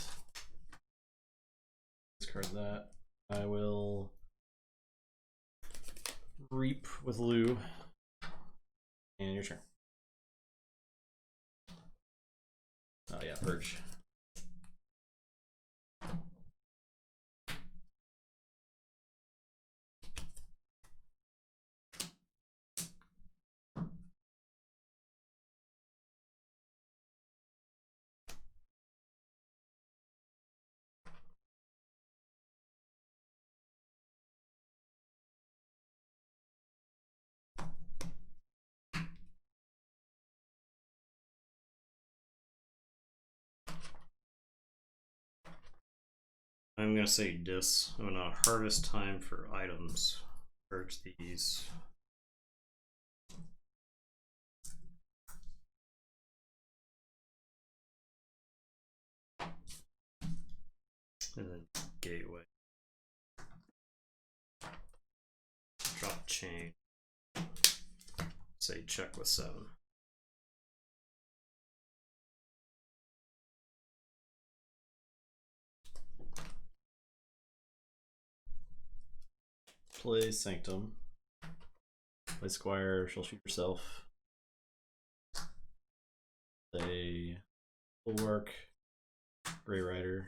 Discard that. I will reap with Lou. And your turn. Oh yeah, Purge. I'm gonna say dis. I'm gonna harvest time for items. Purge these. And then gateway. Drop chain. Say check with 7. Play Sanctum. Play Squire, she'll shoot herself. Play Bulwark, Grey Rider.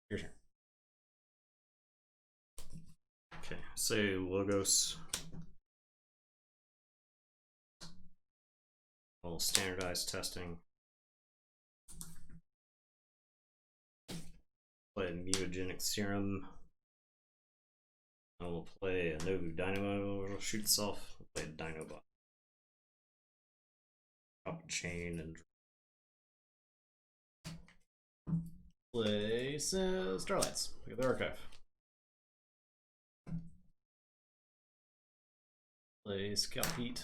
Your turn. Okay, say Logos. A little standardized testing. Play Mutagenic Serum. I will play a Nobu Dynamo, it'll shoot itself. I'll play a Dinobot. Drop a chain and Play Starlights. Look at the archive. Play Scalp Heat.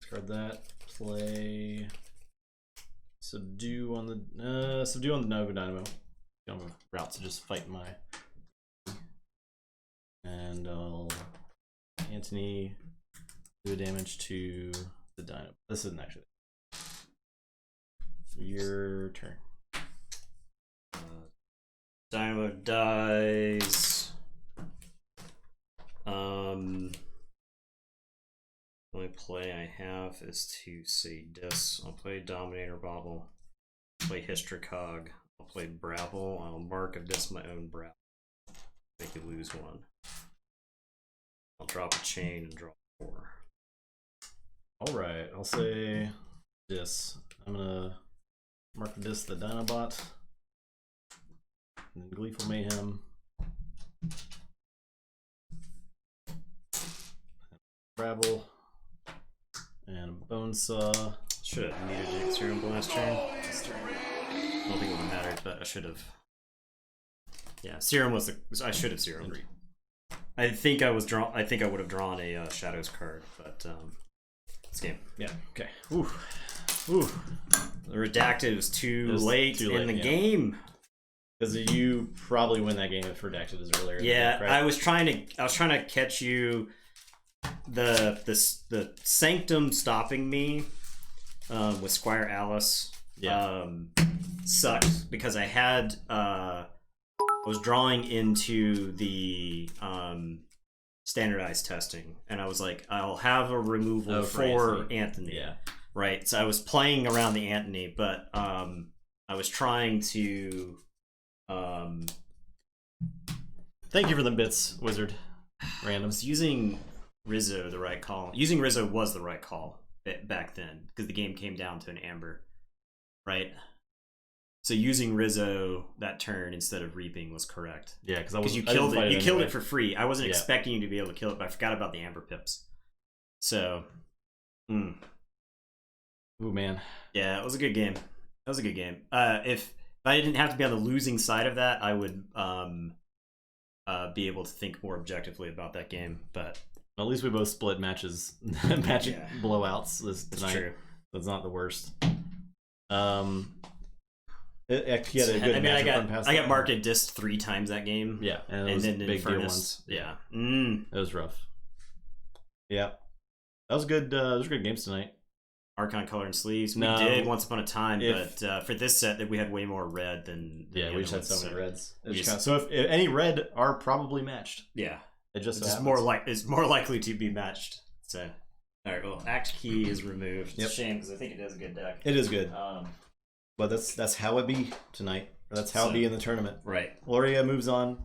Discard that. Play Subdue on the Nobu Dynamo. I'm a route to just fight my. And I'll Anthony do damage to the Dynamo. This isn't actually. Your turn. Dynamo dies. The only play I have is to say dis. I'll play Dominator Bobble. Play Hystricog. I'll play Brabble. I'll mark a dis my own Brabble. Make you lose 1. I'll drop a chain and draw 4. Alright, I'll say dis. I'm gonna mark the dis the Dinobot. And then Gleeful Mayhem. Brabble. And a Bonesaw. Should have needed to Serum last turn. I don't think it would have mattered, but I should have. Yeah, Serum was the. I should have Serum. I think I was drawn. I think I would have drawn a Shadows card, but this game. Yeah. Okay. Ooh. Ooh. The Redacted was too late in the game. Because you probably win that game if Redacted is earlier. Yeah, right? I was trying to catch you. The Sanctum stopping me with Squire Alice sucked because I had I was drawing into the standardized testing and I was like I'll have a removal for Anthony. Yeah. Right. So I was playing around the Anthony, but I was trying to thank you for the bits, Wizard. I was using Rizzo the right call. Using Rizzo was the right call back then because the game came down to an amber, right? So using Rizzo that turn instead of reaping was correct. Yeah, because you killed it. You killed it for free. I wasn't expecting you to be able to kill it, but I forgot about the amber pips. So, ooh man, yeah, it was a good game. That was a good game. If I didn't have to be on the losing side of that, I would be able to think more objectively about that game. But at least we both split matches, blowouts this tonight. That's true. That's not the worst. He had a good I got marked at disc 3 times that game. Yeah, and then big deal ones. Yeah, it was rough. Yeah, that was good. Those were good games tonight. Archon color and sleeves. We No. did once upon a time, If- but for this set, that we had way more red than Yeah, the we other just had ones, so many reds. we So if any red are probably matched. Yeah, It just so it's happens. more likely to be matched. So, all right, well, Act Key is removed. Yep. It's a shame because I think it is a good deck. It is good, Um, but that's how it be tonight. Or that's how it So- be in the tournament. right. Loria moves on.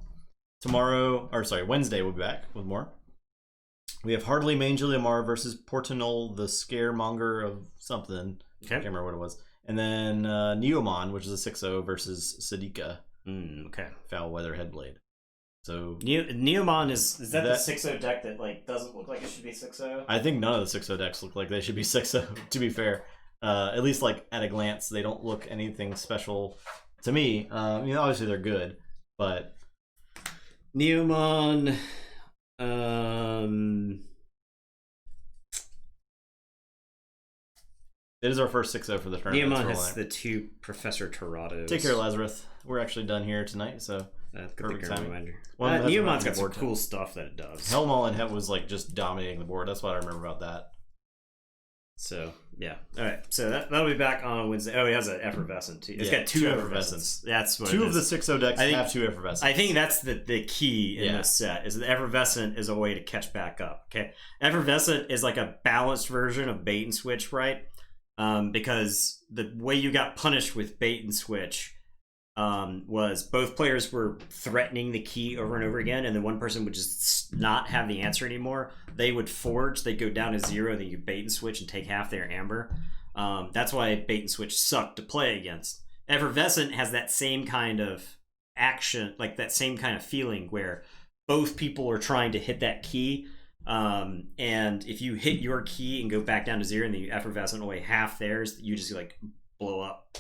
Wednesday we'll be back with more. We have Hardly Mangely Amar versus Portinol, the scaremonger of something. I Okay. can't remember what it was. And then Neomon, which is a 6-0 versus Sadika, Okay. Foul Weather Headblade. So Neomon is that the That- 6-0 deck that like doesn't look like it should be 6-0? I think none of the 6-0 decks look like they should be 6-0, to be fair. At least like at a glance, they don't look anything special to me. Obviously they're good, but Neomon. it is our first 6-0 for the tournament. Neomon It's has rolling. the 2 Professor Torados. Take care, Lazarus. We're actually done here tonight, so Good perfect timing. timing. Reminder. One has a Neomon's random got some board cool type. stuff that it does. Hellmaul and Het was like just dominating the board. That's what I remember about that. So yeah, all right. So that'll be back on Wednesday. Oh, he has an effervescent too. It's Yeah, got 2 2 effervescents. That's what Two it of the is. 6-0 decks I think- have 2 effervescents. I think that's the key in Yeah. this set is that effervescent is a way to catch back up. Okay, effervescent is like a balanced version of bait and switch, right? Because the way you got punished with bait and switch was both players were threatening the key over and over again, and then one person would just not have the answer anymore. They would forge, they'd go down to 0, then you bait and switch and take half their amber. That's why bait and switch sucked to play against. Effervescent has that same kind of action, like that same kind of feeling where both people are trying to hit that key. And if you hit your key and go back down to 0 and the effervescent away half theirs, you just like blow up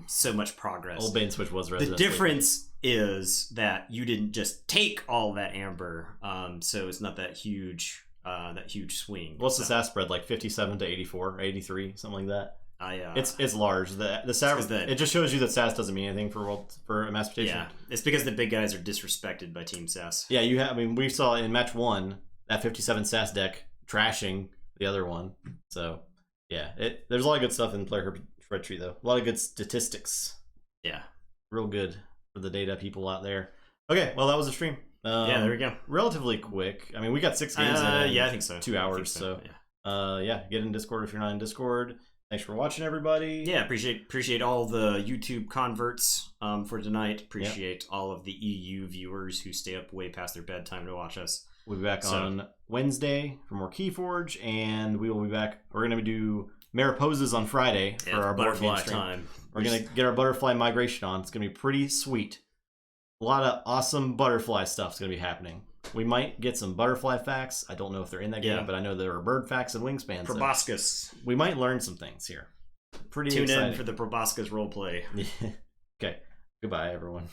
so much progress. Old Bane Switch was The resident. difference is that you didn't just take all that amber, so it's not that huge swing. What's the So, SAS spread? Like 57 to 84, 83, something like that. It's large. The SAS, 'cause it just shows you that SAS doesn't mean anything for Emancipation. yeah, it's because the big guys are disrespected by Team SAS. Yeah, you have. I mean, we saw in match 1 that 57 SAS deck trashing the other one. So yeah, there's a lot of good stuff in player spreadsheet though. A lot of good statistics. Yeah, Real good for the data people out there. Okay, well that was a stream. yeah, there we go. Relatively quick. I mean, we got 6 games in. Yeah, I think so. 2 hours. So yeah, get in Discord if you're not in Discord. Thanks for watching, everybody. Yeah, appreciate all the YouTube converts for tonight. Appreciate all of the EU viewers who stay up way past their bedtime to watch us. We'll be back on Wednesday for more Keyforge, and we will be back. We're going to do Mariposas on Friday for our board game butterfly stream. time. We're going to get our butterfly migration on. It's going to be pretty sweet. A lot of awesome butterfly stuff is going to be happening. We might get some butterfly facts. I don't know if they're in that game, but I know there are bird facts and wingspans. So Proboscis. we might learn some things here. Pretty Tune exciting. in for the Proboscis roleplay. Okay. Goodbye, everyone.